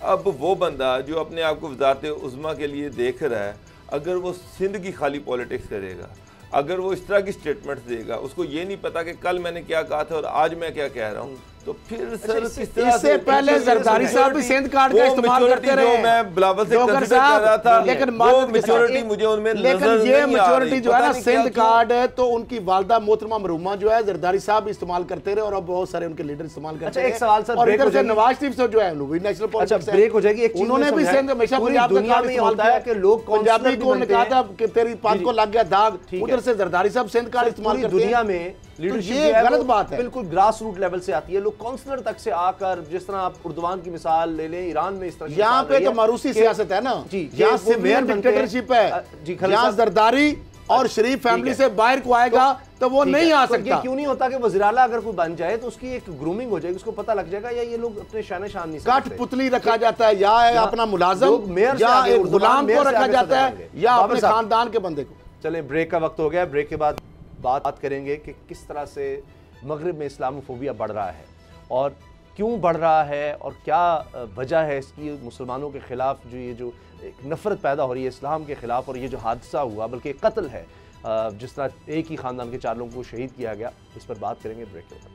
अब वो बंदा जो अपने आप को वज़ारत उज़्मा के लिए देख रहा है, अगर वो सिंध की खाली पॉलिटिक्स करेगा, अगर वो इस तरह की स्टेटमेंट देगा, उसको ये नहीं पता कि कल मैंने क्या कहा था और आज मैं क्या कह रहा हूँ, तो फिर सर इससे पहले जरदारी साहब भी सिंध कार्ड का इस्तेमाल करते रहे। मैं बिलावल से कंसिडर कर रहा था, लेकिन वो मैच्योरिटी मुझे उनमें नजर ये मैच्योरिटी जो है ना सिंध कार्ड है, तो उनकी वालदा मोहतरमा मरूमा जो है जरदारी साहब इस्तेमाल करते रहे और अब बहुत सारे उनके लीडर इस्तेमाल करते हैं। एक सवाल सर, और इधर से नवाज शरीफ जो है नेशनल पॉलिटिक्स ब्रेक हो जाएगी, उन्होंने भी सिंध हमेशा पंजाब का कार्ड इस्तेमाल किया कि लोग पंजाबी को कहा था कि तेरी पाक को लग गया दाग, उधर से जरदारी साहब सिंध कार्ड इस्तेमाल करते हैं। दुनिया में लीडरशिप ये गलत बात है, बिल्कुल ग्रास रूट लेवल से आती है। लोग काउंसलर तक से आकर, जिस तरह आप उर्दुवान की मिसाल ले लें, ईरान में इस तरह यहाँ पे तो मारूसी सियासत है ना, यहाँ सिविलियन डिक्टेटरशिप है, यहाँ जरदारी और शरीफ फैमिली से बाहर को आएगा तो वो नहीं आ सकता। क्यों नहीं होता कि वज़ीर आला अगर कोई बन जाए तो उसकी एक ग्रूमिंग हो जाएगी, उसको पता लग जाएगा, या ये लोग अपने शान शान नहीं काट पुतली रखा जाता है, या अपना मुलाजिम या एक गुलाम को रखा जाता है, या अपने खानदान के बंदे को। चले ब्रेक का वक्त हो गया, ब्रेक के बाद बात करेंगे कि किस तरह से मगरिब में इस्लामोफोबिया बढ़ रहा है और क्यों बढ़ रहा है और क्या वजह है इसकी, मुसलमानों के ख़िलाफ़ जो ये जो एक नफ़रत पैदा हो रही है इस्लाम के ख़िलाफ़, और ये जो हादसा हुआ बल्कि कत्ल है, जिस तरह एक ही ख़ानदान के 4 लोगों को शहीद किया गया, इस पर बात करेंगे ब्रेक के बाद।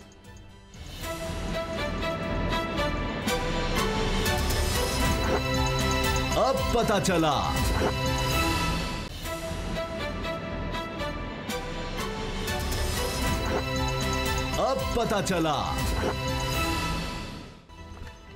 अब पता चला। अब पता चला।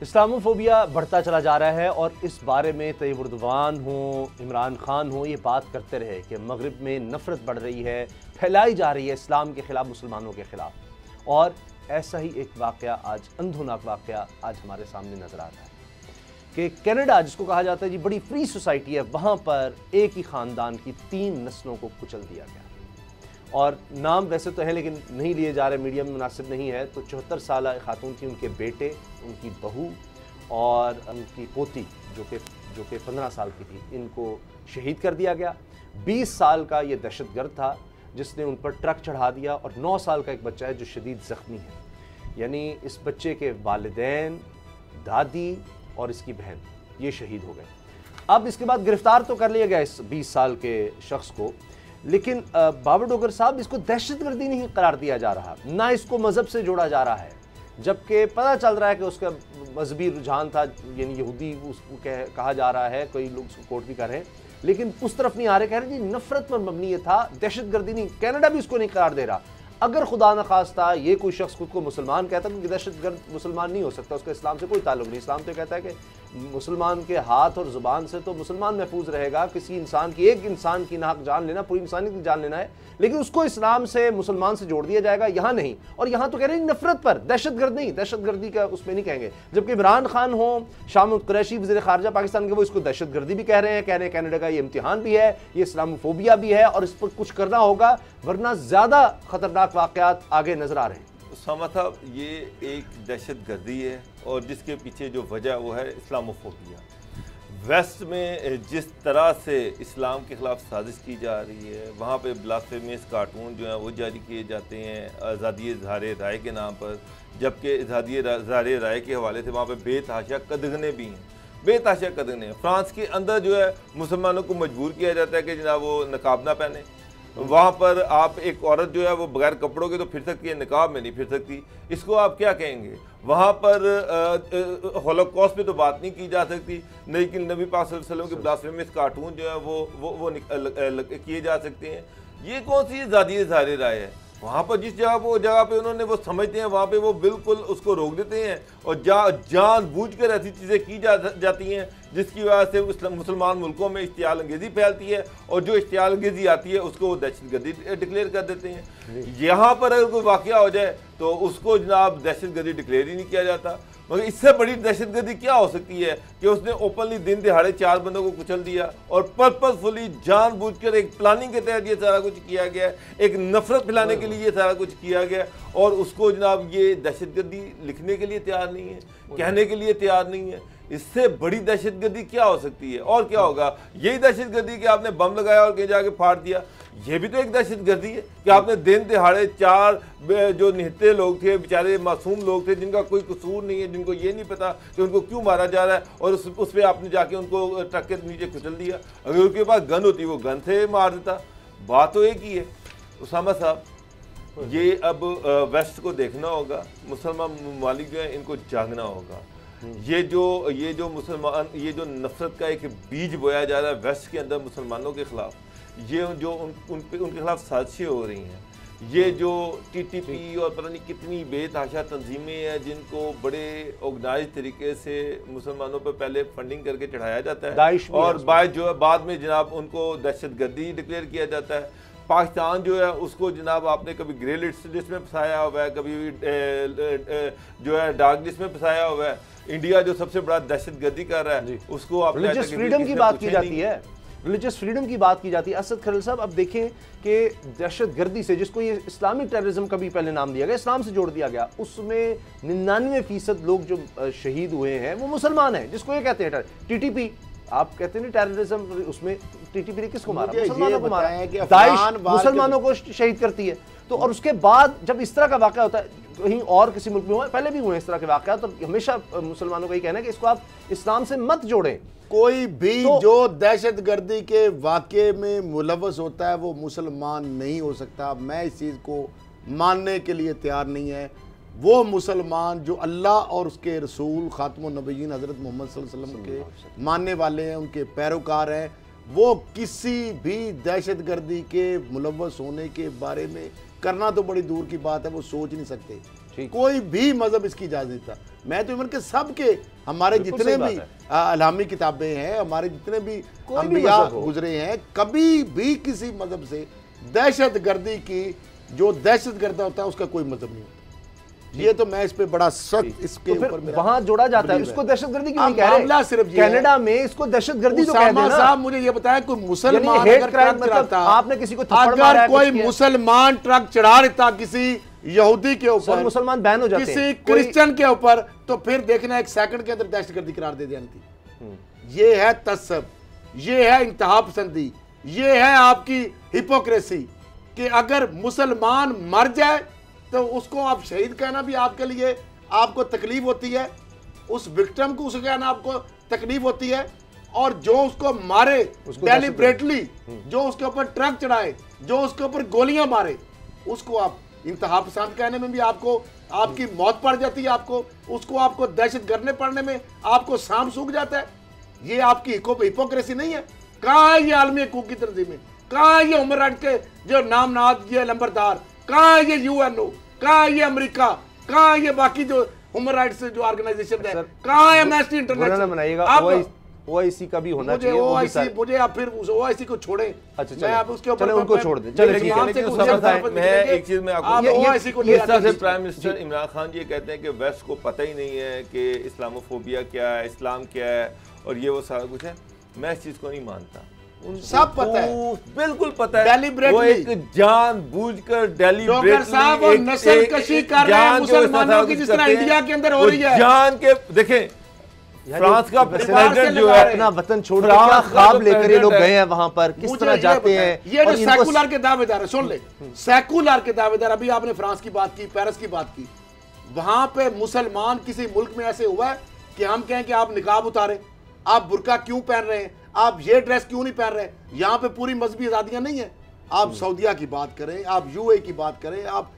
इस्लामोफोबिया बढ़ता चला जा रहा है और इस बारे में तैयब उर्दवान हो, इमरान खान हो, ये बात करते रहे कि मगरिब में नफ़रत बढ़ रही है, फैलाई जा रही है इस्लाम के ख़िलाफ़, मुसलमानों के ख़िलाफ़। और ऐसा ही एक वाक़या आज, अंधोनाक वाक़या आज हमारे सामने नज़र आ रहा है कि कनाडा, जिसको कहा जाता है जी बड़ी फ्री सोसाइटी है, वहाँ पर एक ही ख़ानदान की 3 नस्लों को कुचल दिया गया। और नाम वैसे तो है लेकिन नहीं लिए जा रहे, मीडिया में मुनासिब नहीं है। तो 74 साल खातून थी, उनके बेटे, उनकी बहू और उनकी पोती जो कि 15 साल की थी, इनको शहीद कर दिया गया। 20 साल का ये दहशतगर्द था जिसने उन पर ट्रक चढ़ा दिया, और 9 साल का एक बच्चा है जो शदीद ज़ख्मी है। यानी इस बच्चे के वालिदैन, दादी और इसकी बहन ये शहीद हो गए। अब इसके बाद गिरफ्तार तो कर लिया गया इस 20 साल के शख्स को, लेकिन बाबर डोगर साहब, इसको दहशतगर्दी नहीं करार दिया जा रहा, ना इसको मज़हब से जोड़ा जा रहा है, जबकि पता चल रहा है कि उसका मजहबी रुझान था, यानी यहूदी उसको कहा जा रहा है, कई लोग उसको कोट भी कर रहे हैं, लेकिन उस तरफ नहीं आ रहे, कह रहे जी नफरत पर मबनी ये था, दहशतगर्दी नहीं। कनाडा भी इसको नहीं करार दे रहा। अगर खुदा न खास्ता ये कोई शख्स खुद को मुसलमान कहता है, क्योंकि दहशतगर्द मुसलमान नहीं हो सकता, उसका इस्लाम से कोई ताल्लुक नहीं। इस्लाम तो कहता है कि मुसलमान के हाथ और ज़ुबान से तो मुसलमान महफूज रहेगा। किसी इंसान की, एक इंसान की नाहक जान लेना पूरी इंसानियत की जान लेना है, लेकिन उसको इस्लाम से, मुसलमान से जोड़ दिया जाएगा। यहाँ नहीं, और यहाँ तो कह रहे हैं नफरत पर, दहशतगर्द नहीं, दहशतगर्दी का उसमें नहीं कहेंगे। जबकि इमरान खान हो, शाह कुरैशी वज़ीर ख़ारजा पाकिस्तान के, वो इसको दहशतगर्दी भी कह रहे हैं कनाडा का ये इम्तिहान भी है, ये इस्लामोफोबिया भी है, और इस पर कुछ करना होगा वरना ज़्यादा ख़तरनाक वाक़यात आगे नज़र आ रहे हैं। उसामा साहब, ये एक दहशतगर्दी है और जिसके पीछे जो वजह वो है इस्लामोफोबिया। वेस्ट में जिस तरह से इस्लाम के ख़िलाफ़ साजिश की जा रही है, वहाँ पे ब्लास्फेमियस कार्टून जो हैं वो जारी किए जाते हैं आज़ादी इज़हार राय के नाम पर, जबकि आज़ादी इज़हार राय के हवाले से वहाँ पे बेतहाशा कदगने भी हैं, बेतहाशा कदगने। फ्रांस के अंदर जो है मुसलमानों को मजबूर किया जाता है कि जनाब वो नकाब ना पहने। वहाँ पर आप एक औरत जो है वो बगैर कपड़ों के तो फिर सकती है, निकाब में नहीं फिर सकती। इसको आप क्या कहेंगे? वहाँ पर होलोकॉस्ट पे तो बात नहीं की जा सकती, लेकिन नबी पाक सल्लल्लाहु अलैहि वसल्लम के ब्लास्फेमियस कार्टून जो है वो किए जा सकते हैं। ये कौन सी आज़ादी इज़हार राय है? वहाँ पर जिस जगह पे उन्होंने वो समझते हैं वहाँ पे वो बिल्कुल उसको रोक देते हैं, और जानबूझकर ऐसी चीज़ें की जाती हैं जिसकी वजह से मुसलमान मुल्कों में इश्तियाल अंगेज़ी फैलती है, और जो इश्तियाल अंगेज़ी आती है उसको वो दहशतगर्दी डिक्लेयर कर देते हैं। यहाँ पर अगर कोई वाक़या हो जाए तो उसको जनाब दहशतगर्दी डिक्लेयर ही नहीं किया जाता। मगर इससे बड़ी दहशतगर्दी क्या हो सकती है कि उसने ओपनली दिन दिहाड़े 4 बंदों को कुचल दिया, और पर्पसफुली जानबूझकर एक प्लानिंग के तहत ये सारा कुछ किया गया, एक नफरत फैलाने के लिए ये सारा कुछ किया गया, और उसको जनाब ये दहशतगर्दी लिखने के लिए तैयार नहीं है, कहने के लिए तैयार नहीं है। इससे बड़ी दहशतगर्दी क्या हो सकती है? और क्या होगा? यही दहशतगर्दी कि आपने बम लगाया और कहीं जाके फाड़ दिया, ये भी तो एक दहशतगर्दी है कि आपने दिन दिहाड़े 4 जो निहत्ते लोग थे, बेचारे मासूम लोग थे जिनका कोई कसूर नहीं है, जिनको ये नहीं पता कि उनको क्यों मारा जा रहा है, और उस पर आपने जाके उनको ट्रक के नीचे कुचल दिया। अगर उनके पास गन होती वो गन से मार देता। बात तो एक ही है उसामा साहब, ये अब वेस्ट को देखना होगा, मुसलमान ममालिक जो है इनको जागना होगा। ये जो मुसलमान, ये जो नफरत का एक बीज बोया जा रहा है वेस्ट के अंदर मुसलमानों के खिलाफ, ये जो उनके खिलाफ साजिशें हो रही हैं, ये जो टीटीपी और पता नहीं कितनी बेतहाशा तंजीमें हैं जिनको बड़े ऑर्गेनाइज तरीके से मुसलमानों पर पहले फंडिंग करके चढ़ाया जाता है, और बाद में जनाब उनको दहशतगर्दी डिक्लेयर किया जाता है। पाकिस्तान जो है उसको जनाब आपने कभी ग्रे लिस्ट में फंसाया हुआ है, कभी जो है डार्क लिस्ट में फंसाया हुआ है। इंडिया जो सबसे बड़ा दहशतगर्दी कर रहा है उसको आप रिलीजियस फ्रीडम की बात की जाती है, रिलीजियस फ्रीडम की बात की जाती है। असद खलील साहब, अब देखें कि दहशतगर्दी से, जिसको ये इस्लामिक टेररिज्म का भी पहले नाम दिया गया, इस्लाम से जोड़ दिया गया, उसमें 99% लोग जो शहीद हुए हैं वो मुसलमान हैं, जिसको ये कहते हैं टीटीपी। आप कहते हैं टेररिज्म, उसमें टीटीपी ने किसको मारा? मुसलमानों को मारा है। दाइश मुसलमानों को शहीद करती है। तो और उसके बाद जब इस तरह का वाक़या होता है, कहीं और किसी मुल्क में हुआ, पहले भी हुए इस तरह के वाक़या, तो हमेशा मुसलमानों का ही कहना है कि इसको आप इस्लाम से मत जोड़ें। कोई भी जो दहशतगर्दी के वाक़े में मुलव्वस होता है वो मुसलमान नहीं हो सकता। मैं इस चीज़ को मानने के लिए तैयार नहीं है। वो मुसलमान जो अल्लाह और उसके रसूल खातमुन नबीयीन हज़रत मोहम्मद सल्लल्लाहु अलैहि वसल्लम के मानने वाले हैं, उनके पैरोकार हैं, वो किसी भी दहशतगर्दी के मुलव्वस होने के बारे में करना तो बड़ी दूर की बात है, वो सोच नहीं सकते। कोई भी मजहब इसकी इजाज़त नहीं था। मैं तो इवन के सब के हमारे जितने भी इलामी किताबें हैं, हमारे जितने भी अंबिया गुजरे हैं, कभी भी किसी मजहब से दहशतगर्दी की, जो दहशतगर्द होता है उसका कोई मजहब नहीं होता। ये तो मैं इस पे बड़ा सख्त इसके ऊपर तो वहां जोड़ा जाता है, इसको दहशतगर्दी क्यों नहीं कह रहे? सिर्फ कनाडा में इसको दहशतगर्दी तो कहते हैं ना। साहब मुझे ये बताया, कोई मुसलमान अगर ट्रक चढ़ाता, आपने किसी को थप्पड़ मारा है, कोई मुसलमान ट्रक चढ़ा देता किसी यहूदी के ऊपर, मुसलमान बैन हो जाते हैं, किसी क्रिश्चियन के ऊपर, तो फिर देखना 1 सेकंड के अंदर दहशतगर्दी करार दे देनी थी। ये है तसब, ये है इंतहा पसंदी, ये है आपकी हिपोक्रेसी कि अगर मुसलमान मर जाए तो उसको आप शहीद कहना भी आपके लिए आपको तकलीफ होती है, उस विक्टिम को उसको कहना आपको तकलीफ होती है, और जो उसको मारे डेलिब्रेटली, जो उसके ऊपर ट्रक चढ़ाए, जो उसके ऊपर गोलियां मारे, उसको आप इंतहा पसंद कहने में भी आपको आपकी मौत पड़ जाती है, उसको आपको दहशत करने पड़ने में आपको सांप सूख जाता है। ये आपकी हिपोक्रेसी नहीं है? कहाँ है ये आलमी हकूक की तंजीमें? कहाँ है ये उमर राइट के जो नामनाद ये लंबरदार? कहाँ है ये यूएनओ? कहाँ है ये अमेरिका? कहाँ है ये बाकी जो ह्यूमन राइट्स जो ऑर्गेनाइजेशन है, कहाँ है एमनेस्टी इंटरनेशनल? बनाइएगा ओआईसी का भी होना चाहिए। मुझे आप फिर ओआईसी को छोड़ें। अच्छा मैं आप उसके ऊपर उनको छोड़ दें। चलिए मैं एक चीज में आपको, जिस तरह से प्राइम मिनिस्टर इमरान खान जी कहते हैं कि वेस्ट को पता ही नहीं है कि इस्लामोफोबिया क्या है, इस्लाम क्या है और ये वो सारा कुछ है, मैं इस चीज को नहीं मानता। सब पता है, बिल्कुल पता है। वो एक जानबूझकर डेलीब्रेटली नस्लकशी कर रहे हैं मुसलमानों की, जिस तरह इंडिया के अंदर हो रही है। जान के देखें, फ्रांस का प्रेसिडेंट जो है अपना वतन छोड़ के क्या ख्वाब लेकर ये लोग गए हैं वहां पर, किस तरह जाते हैं। ये जो सेकुलर के दावेदार है, सुन ले, सेकुलर के दावेदार, अभी आपने फ्रांस की बात की, पेरिस की बात की, वहां पे मुसलमान किसी मुल्क में ऐसे हुआ है कि हम कहें कि आप निकाब उतारें, आप बुर्का क्यों पहन रहे हैं, आप ये ड्रेस क्यों नहीं पहन रहे? यहाँ पे पूरी मजहबी आजादियां नहीं है। आप सऊदिया की बात करें, आप यूए की बात करें, आप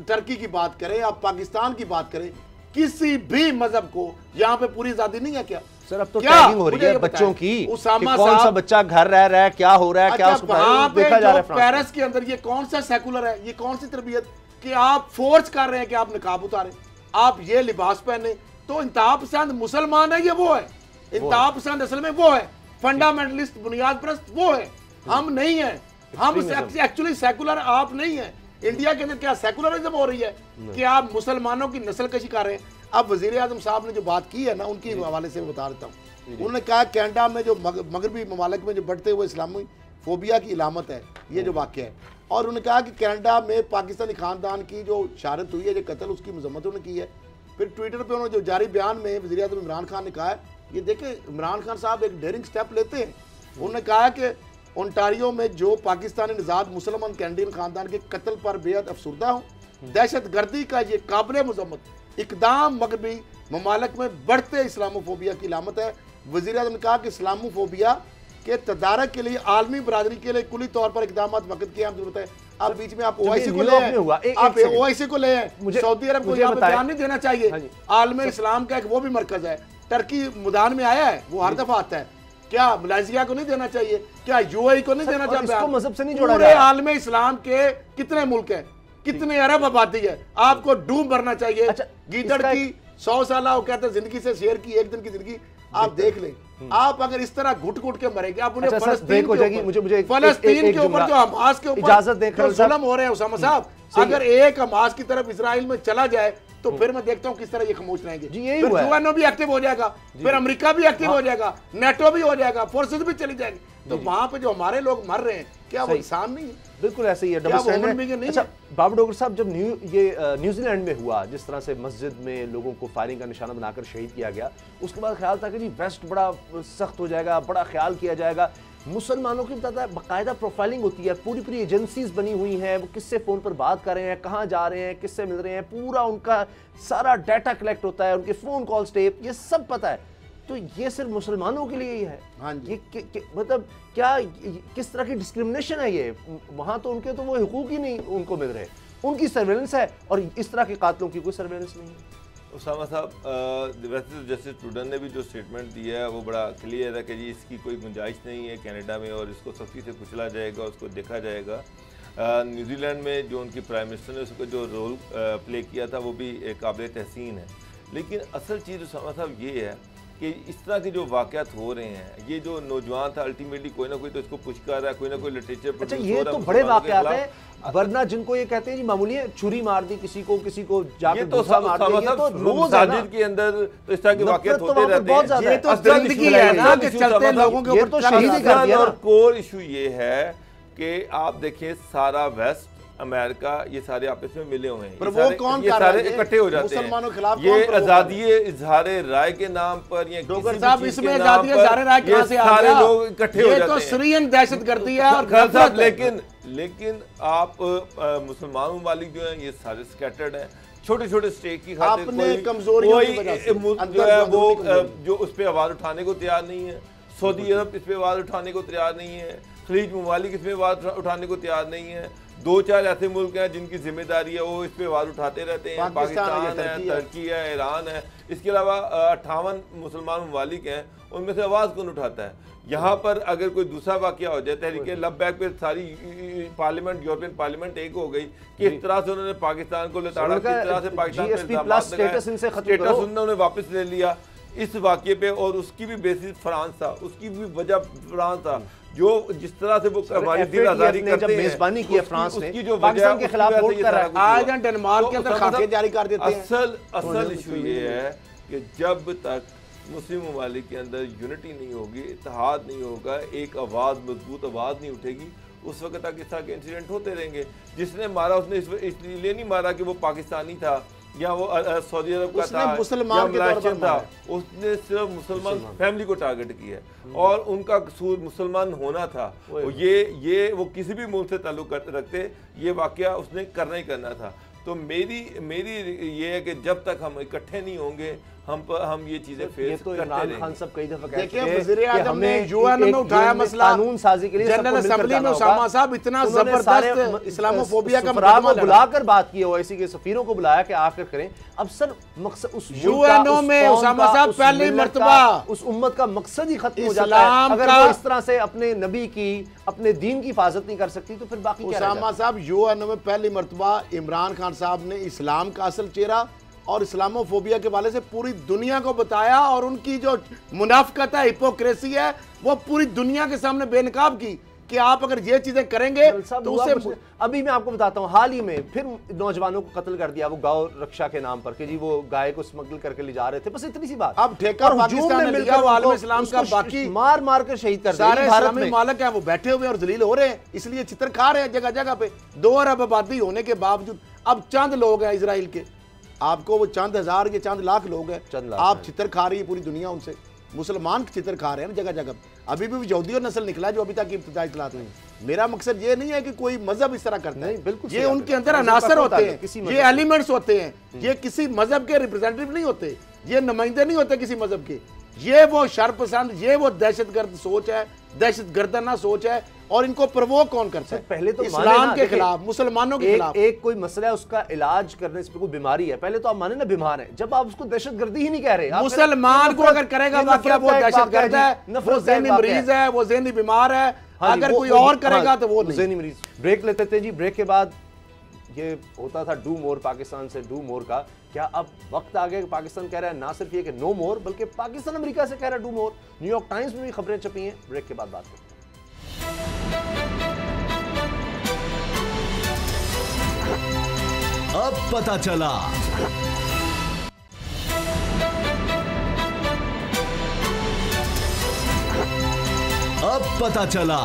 टर्की की बात करें, आप पाकिस्तान की बात करें, किसी भी मजहब को यहाँ पे पूरी आजादी नहीं है क्या? सर अब तो टैगिंग हो रही है बच्चों की, कौन सा बच्चा घर रह रहा है, क्या हो रहा है, क्या वहां पे जो पेरिस के अंदर ये कौन सा सेकुलर है, ये कौन सी तरबियत कि आप फोर्स कर रहे हैं कि आप निकाब उतारें, आप ये लिबास पहने? तो इंतहा पसंद मुसलमान है, ये वो है। इंतहा पसंद असल में वो है, फंडामेंटलिस्ट बुनियाद परस्त वो है, हम नहीं है। हम एक्चुअली सेकुलर आप नहीं है। इंडिया के अंदर क्या सेकुलरिज्म हो रही है कि आप मुसलमानों की नस्लकशी कर रहे हैं? अब वजीर आजम साहब ने जो बात की है ना, उनकी हवाले से मैं बता देता हूँ। उन्होंने कहा कनाडा में जो मगरबी ममालिक में जो बढ़ते हुए इस्लामी फोबिया की इलामत है, ये जो वाक़या है, और उन्होंने कहा कि कनाडा में पाकिस्तानी खानदान की जो शहादत हुई है, जो कत्ल, उसकी मजम्मत उन्होंने की है। फिर ट्विटर पर उन्होंने जो जारी बयान में वज़ीर आज़म इमरान खान ने कहा है, ये देखें इमरान खान साहब एक डेयरिंग स्टेप लेते हैं। उन्होंने कहा कि ओंटारियो में जो पाकिस्तानी निजात मुसलमान कैनेडियन खानदान के कत्ल पर बेहद अफसुर्दा हूँ। दहशत गर्दी का ये काबिल मजम्मत इकदाम मगरबी ममालिक में बढ़ते इस्लामोफोबिया की अलामत है। वज़ीर आज़म ने कहा कि इस्लामोफोबिया के तदारक के लिए आलमी बरादरी के लिए कुली तौर पर इकदाम वक्त की जरूरत है। आप बीच में आप ओआईसी को ले आए, आप ओआईसी को ले आए, सऊदी अरब को यहाँ पे बयान नहीं देना चाहिए। आलम इस्लाम का एक वो भी मरकज है, टर्की मैदान में आया है, वो हर दफा आता है। क्या मलेशिया को नहीं देना चाहिए? क्या यूएई को नहीं देना चाहिए? मजहब से नहीं जोड़ा पूरे आलम इस्लाम के कितने मुल्क हैं, कितने अरब आबादी है, आपको डूब भरना चाहिए। अच्छा, गीदड़ की 100 साल वो कहते हैं जिंदगी से शेयर की एक दिन की जिंदगी, आप देख लें। आप अगर इस तरह घुट घुट के मरेंगे, आप उन्हें फलस्तीन के ऊपर जो हमास के ऊपर इजाजत देकर जुल्म हो रहे हैं उसामा साहब, अगर एक हमास की तरफ इजराइल में चला जाए तो फिर मैं देखता हूं किस तरह ये खामोश रहेंगे। फिर यूएनओ भी एक्टिव हो जाएगा, फिर अमेरिका भी एक्टिव हो जाएगा, नेटो भी हो जाएगा, फोर्सेस भी चली जाएंगी। तो वहां पे जो हमारे लोग मर रहे हैं, क्या वो इंसान नहीं है? बिल्कुल ऐसे ही है, डबल स्टैंडर्ड। अच्छा बाबू डोगर साहब, जब न्यूजीलैंड में हुआ, जिस तरह से मस्जिद में लोगों को फायरिंग का निशाना बनाकर शहीद किया गया, उसके बाद ख्याल था कि जी वेस्ट बड़ा सख्त हो जाएगा, बड़ा ख्याल किया जाएगा। मुसलमानों की बाकायदा प्रोफाइलिंग होती है, पूरी पूरी एजेंसीज बनी हुई हैं, वो किससे फ़ोन पर बात कर रहे हैं, कहाँ जा रहे हैं, किससे मिल रहे हैं, पूरा उनका सारा डाटा कलेक्ट होता है, उनके फ़ोन कॉल्स टेप, ये सब पता है। तो ये सिर्फ मुसलमानों के लिए ही है? हाँ जी। ये मतलब क्या किस तरह की डिस्क्रिमिनेशन है ये? वहाँ तो उनके तो वो हुकूक ही नहीं उनको मिल रहे, उनकी सर्वेलेंस है, और इस तरह के कातलों की कोई सर्वेलेंस नहीं है। उसामा साहब, वैसे तो जस्टिस ट्रूडन ने भी जो स्टेटमेंट दिया है वो बड़ा क्लियर है कि जी इसकी कोई गुंजाइश नहीं है कनाडा में, और इसको सख्ती से कुचला जाएगा, उसको देखा जाएगा। न्यूजीलैंड में जो उनकी प्राइम मिनिस्टर ने उसको जो रोल प्ले किया था वो भी काबिल तहसीन है। लेकिन असल चीज़ उसामा साहब ये है कि इस तरह के जो वाक़यात हो रहे हैं, ये जो नौजवान था अल्टीमेटली कोई ना कोई तो इसको पुश कर रहा है, कोई ना कोई लिटरेचर। अच्छा ये तो बड़े वाक़यात हैं, वरना जिनको ये कहते हैं जी मामूली है, छुरी मार दी किसी को जाकर गुस्सा मार दिया, ये तो रोज है ना के अंदर, तो इस तरह के वाक़यात होते रहते हैं। ये तो जिंदगी है ना कि चलते लोगों के ऊपर शहीद कर दिया। और कोर इशू ये है कि आप देखिए सारा वेस्ट अमेरिका ये सारे आपस में मिले हुए हैं, ये सारे इकट्ठे हो जाते हैं। ये आजादी इजहार राय के नाम पर, ये डॉक्टर साहब इसमें आजादी इजहार राय कहां से आ गया? सारे लोग इकट्ठे हो जाते हैं। ये तो सीरियन दहशतगर्दी है और साहब, लेकिन आप मुसलमान ममालिक जो हैं ये सारे स्कैटर्ड हैं, छोटे छोटे स्टेट की खातिर कोई जो है वो जो उस पर आवाज उठाने को तैयार नहीं है। सऊदी अरब इस पर आवाज उठाने को तैयार नहीं है, खलीज ममालिक इसमें आवाज़ उठाने को तैयार नहीं है। 2-4 ऐसे मुल्क हैं जिनकी जिम्मेदारी है वो इस पर आवाज़ उठाते रहते हैं, पाकिस्तान है, तुर्की है, ईरान है। इसके अलावा 58 मुसलमान ममालिक हैं, उनमें से आवाज़ कौन उठाता है? यहाँ पर अगर कोई दूसरा वाक़या हो जाए, तहरीक लब्बैक पे सारी पार्लियामेंट, यूरोपियन पार्लियामेंट एक हो गई कि इस तरह से उन्होंने पाकिस्तान को लताड़ा, किस तरह से पाकिस्तान पे स्टेटस उन्होंने वापस ले लिया इस वाक़े पे, और उसकी भी बेसिस फ्रांस था, उसकी भी वजह फ्रांस था। जो जिस तरह से वो हमारी दिल आज़ादी करते हैं, मेजबानी की फ्रांस ने, उसकी जो पाकिस्तान के खिलाफ वोट कर रहा है, आज डेनमार्क के अंदर खाके जारी कर देते हैं। असल इशू ये है कि जब तक मुस्लिम ममालिक के अंदर यूनिटी नहीं होगी, इत्तेहाद नहीं होगा, एक आवाज़, मजबूत आवाज़ नहीं उठेगी, उस वक्त तक इस तरह के इंसिडेंट होते रहेंगे। जिसने मारा उसने इसलिए नहीं मारा कि वो पाकिस्तानी था या वो सऊदी अरब का था, मुसलमान था, उसने सिर्फ मुसलमान फैमिली को टारगेट किया और उनका कसूर मुसलमान होना था। ये वो किसी भी मुल्क से ताल्लुक रखते, ये वाकया उसने करना ही करना था। तो मेरी ये है कि जब तक हम इकट्ठे नहीं होंगे हम ये चीजें फेस करते रहेंगे। खान साहब कई दफा कहते हैं वज़ीर आज़म ने यूएन में उठाया मसला कानून साजी के लिए, जनरल असेंबली में उसामा साहब इतना जबरदस्त इस्लामोफोबिया का मुकदमा बुलाकर बात की, ओआईसी के सफीरों को बुलाया कि आकर करें। अब सर मकसद उस यूएनओ में उसामा साहब पहली मर्तबा उस उम्मत का मकसद ही खत्म हो जाता है। अगर वो इस तरह से अपने नबी की, अपने दीन की हिफाजत नहीं कर सकती तो फिर बाकी क्या? उसामा साहब यूएनओ में पहली मर्तबा इमरान खान साहब ने इस्लाम का असल चेहरा और इस्लामोफोबिया के वाले से पूरी दुनिया को बताया, और उनकी जो मुनाफकत है, हिपोक्रेसी है, वो पूरी दुनिया के सामने बेनकाब की कि आप अगर ये चीजें करेंगे तो उससे। अभी मैं आपको बताता हूँ, हाल ही में फिर नौजवानों को कत्ल कर दिया वो गौ रक्षा के नाम पर कि जी वो गाय को स्मगल करके ले जा रहे थे, बस इतनी सी बात। अब ठेका पाकिस्तान ने लिया, वो आलम इस्लाम का बाकी मार मार कर शहीद कर सारे इस्लामी मालिक हैं, वो बैठे हुए और जलील हो रहे हैं, इसलिए चित्र खा रहे हैं जगह जगह पे। 2 अरब आबादी होने के बावजूद अब चंद लोग हैं इजराइल के, आपको वो चंद हजार के चंद लाख लोग हैं, आप चित्र खा रही है पूरी दुनिया उनसे। मुसलमान चित्र खा रहे हैं जगह जगह, अभी भी यहूदी और नस्ल निकला जो अभी तक इब्तिदाई इस्लाम में। मेरा मकसद ये नहीं है कि कोई मजहब इस तरह करता है, बिल्कुल ये उनके अंदर अनासर होते हैं, ये एलिमेंट्स होते हैं, ये किसी मजहब के रिप्रेजेंटेटिव नहीं होते, ये नुमाइंदे नहीं होते किसी मजहब के, ये वो शरपसंद, ये वो दहशतगर्द सोच है, दहशतगर्दाना सोच है। और इनको प्रवोक कौन करता है? पहले तो इस्लाम के खिलाफ, मुसलमानों के खिलाफ। एक कोई मसला है, उसका इलाज करने से कोई बीमारी है, पहले तो आप माने ना बीमार है, जब आप उसको दहशतगर्दी ही नहीं कह रहे। मुसलमान को अगर करेगा वाकया वो दहशतगर्द है, वो ज़हनी मरीज है, वो ज़हनी बीमार है, अगर कोई और करेगा तो वो ज़हनी मरीज। ब्रेक लेते थे जी, ब्रेक के बाद ये होता था डू मोर, पाकिस्तान से डू मोर का। क्या अब वक्त आ गया कि पाकिस्तान कह रहा है ना सिर्फ ये कि नो मोर, बल्कि पाकिस्तान अमेरिका से कह रहा है डू मोर? न्यूयॉर्क टाइम्स में भी खबरें छपी हैं। ब्रेक के बाद बात करते हैं। अब पता चला। अब पता चला।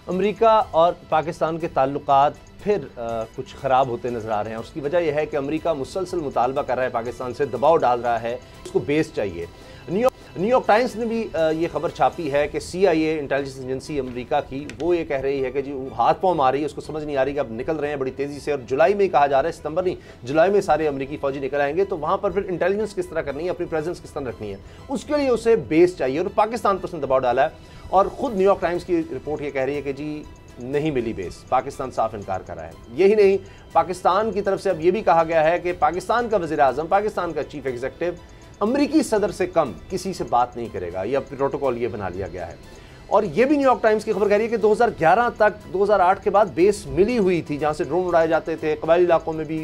अमेरिका और पाकिस्तान के ताल्लुकात फिर कुछ ख़राब होते नज़र आ रहे हैं। उसकी वजह यह है कि अमेरिका मुसलसल मुतालबा कर रहा है पाकिस्तान से, दबाव डाल रहा है, उसको बेस चाहिए। न्यूयॉर्क टाइम्स ने भी ये खबर छापी है कि CIA इंटेलिजेंस एजेंसी अमेरिका की, वो ये कह रही है कि जी हाथ पाँव मार रही है, उसको समझ नहीं आ रही कि अब निकल रहे हैं बड़ी तेज़ी से, और जुलाई में कहा जा रहा है, सितंबर नहीं जुलाई में सारे अमेरिकी फौजी निकल आएंगे, तो वहाँ पर फिर इंटेलिजेंस किस तरह करनी है, अपनी प्रेजेंस किस तरह रखनी है, उसके लिए उसे बेस चाहिए। और पाकिस्तान पर उसने दबाव डाला है, और ख़ुद न्यूयॉर्क टाइम्स की रिपोर्ट ये कह रही है कि जी नहीं मिली बेस, पाकिस्तान साफ इनकार कर रहा है। यही नहीं, पाकिस्तान की तरफ से अब ये भी कहा गया है कि पाकिस्तान का वज़ीर आज़म, पाकिस्तान का चीफ एग्जीक्यूटिव अमेरिकी सदर से कम किसी से बात नहीं करेगा, यह प्रोटोकॉल ये बना लिया गया है। और ये भी न्यूयॉर्क टाइम्स की खबर कह रही है कि 2011 तक, 2008 के बाद बेस मिली हुई थी जहाँ से ड्रोन उड़ाए जाते थे, कबायली इलाकों में भी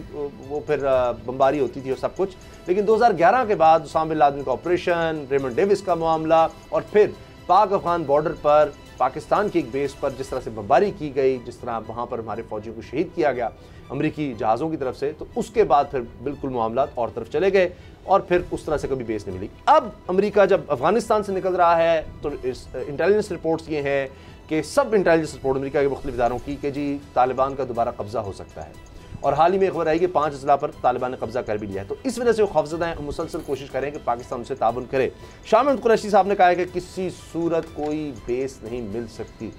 वो फिर बमबारी होती थी और सब कुछ। लेकिन 2011 के बाद उसामा बिन लादेन का ऑपरेशन, रेमंड डेविस का मामला, और फिर पाक अफगान बॉर्डर पर पाकिस्तान की एक बेस पर जिस तरह से बमबारी की गई, जिस तरह वहाँ पर हमारे फौजियों को शहीद किया गया अमेरिकी जहाज़ों की तरफ से, तो उसके बाद फिर बिल्कुल मामला और तरफ चले गए, और फिर उस तरह से कभी बेस नहीं मिली। अब अमेरिका जब अफगानिस्तान से निकल रहा है तो इंटेलिजेंस रिपोर्ट्स ये हैं कि सब इंटेलिजेंस रिपोर्ट अमेरिका के मुख्तलिफ इदारों की कि जी तालिबान का दोबारा कब्जा हो सकता है। और हाल ही में खबर आई कि 5 अजला पर तालिबान ने कब्जा कर भी लिया है, तो इस वजह से वो खौफजदा हैं, मुसलसल कोशिश करें कि पाकिस्तान उनसे ताबन करे। शाह महमूद कुरैशी साहब ने कहा है कि किसी सूरत कोई बेस नहीं मिल सकती।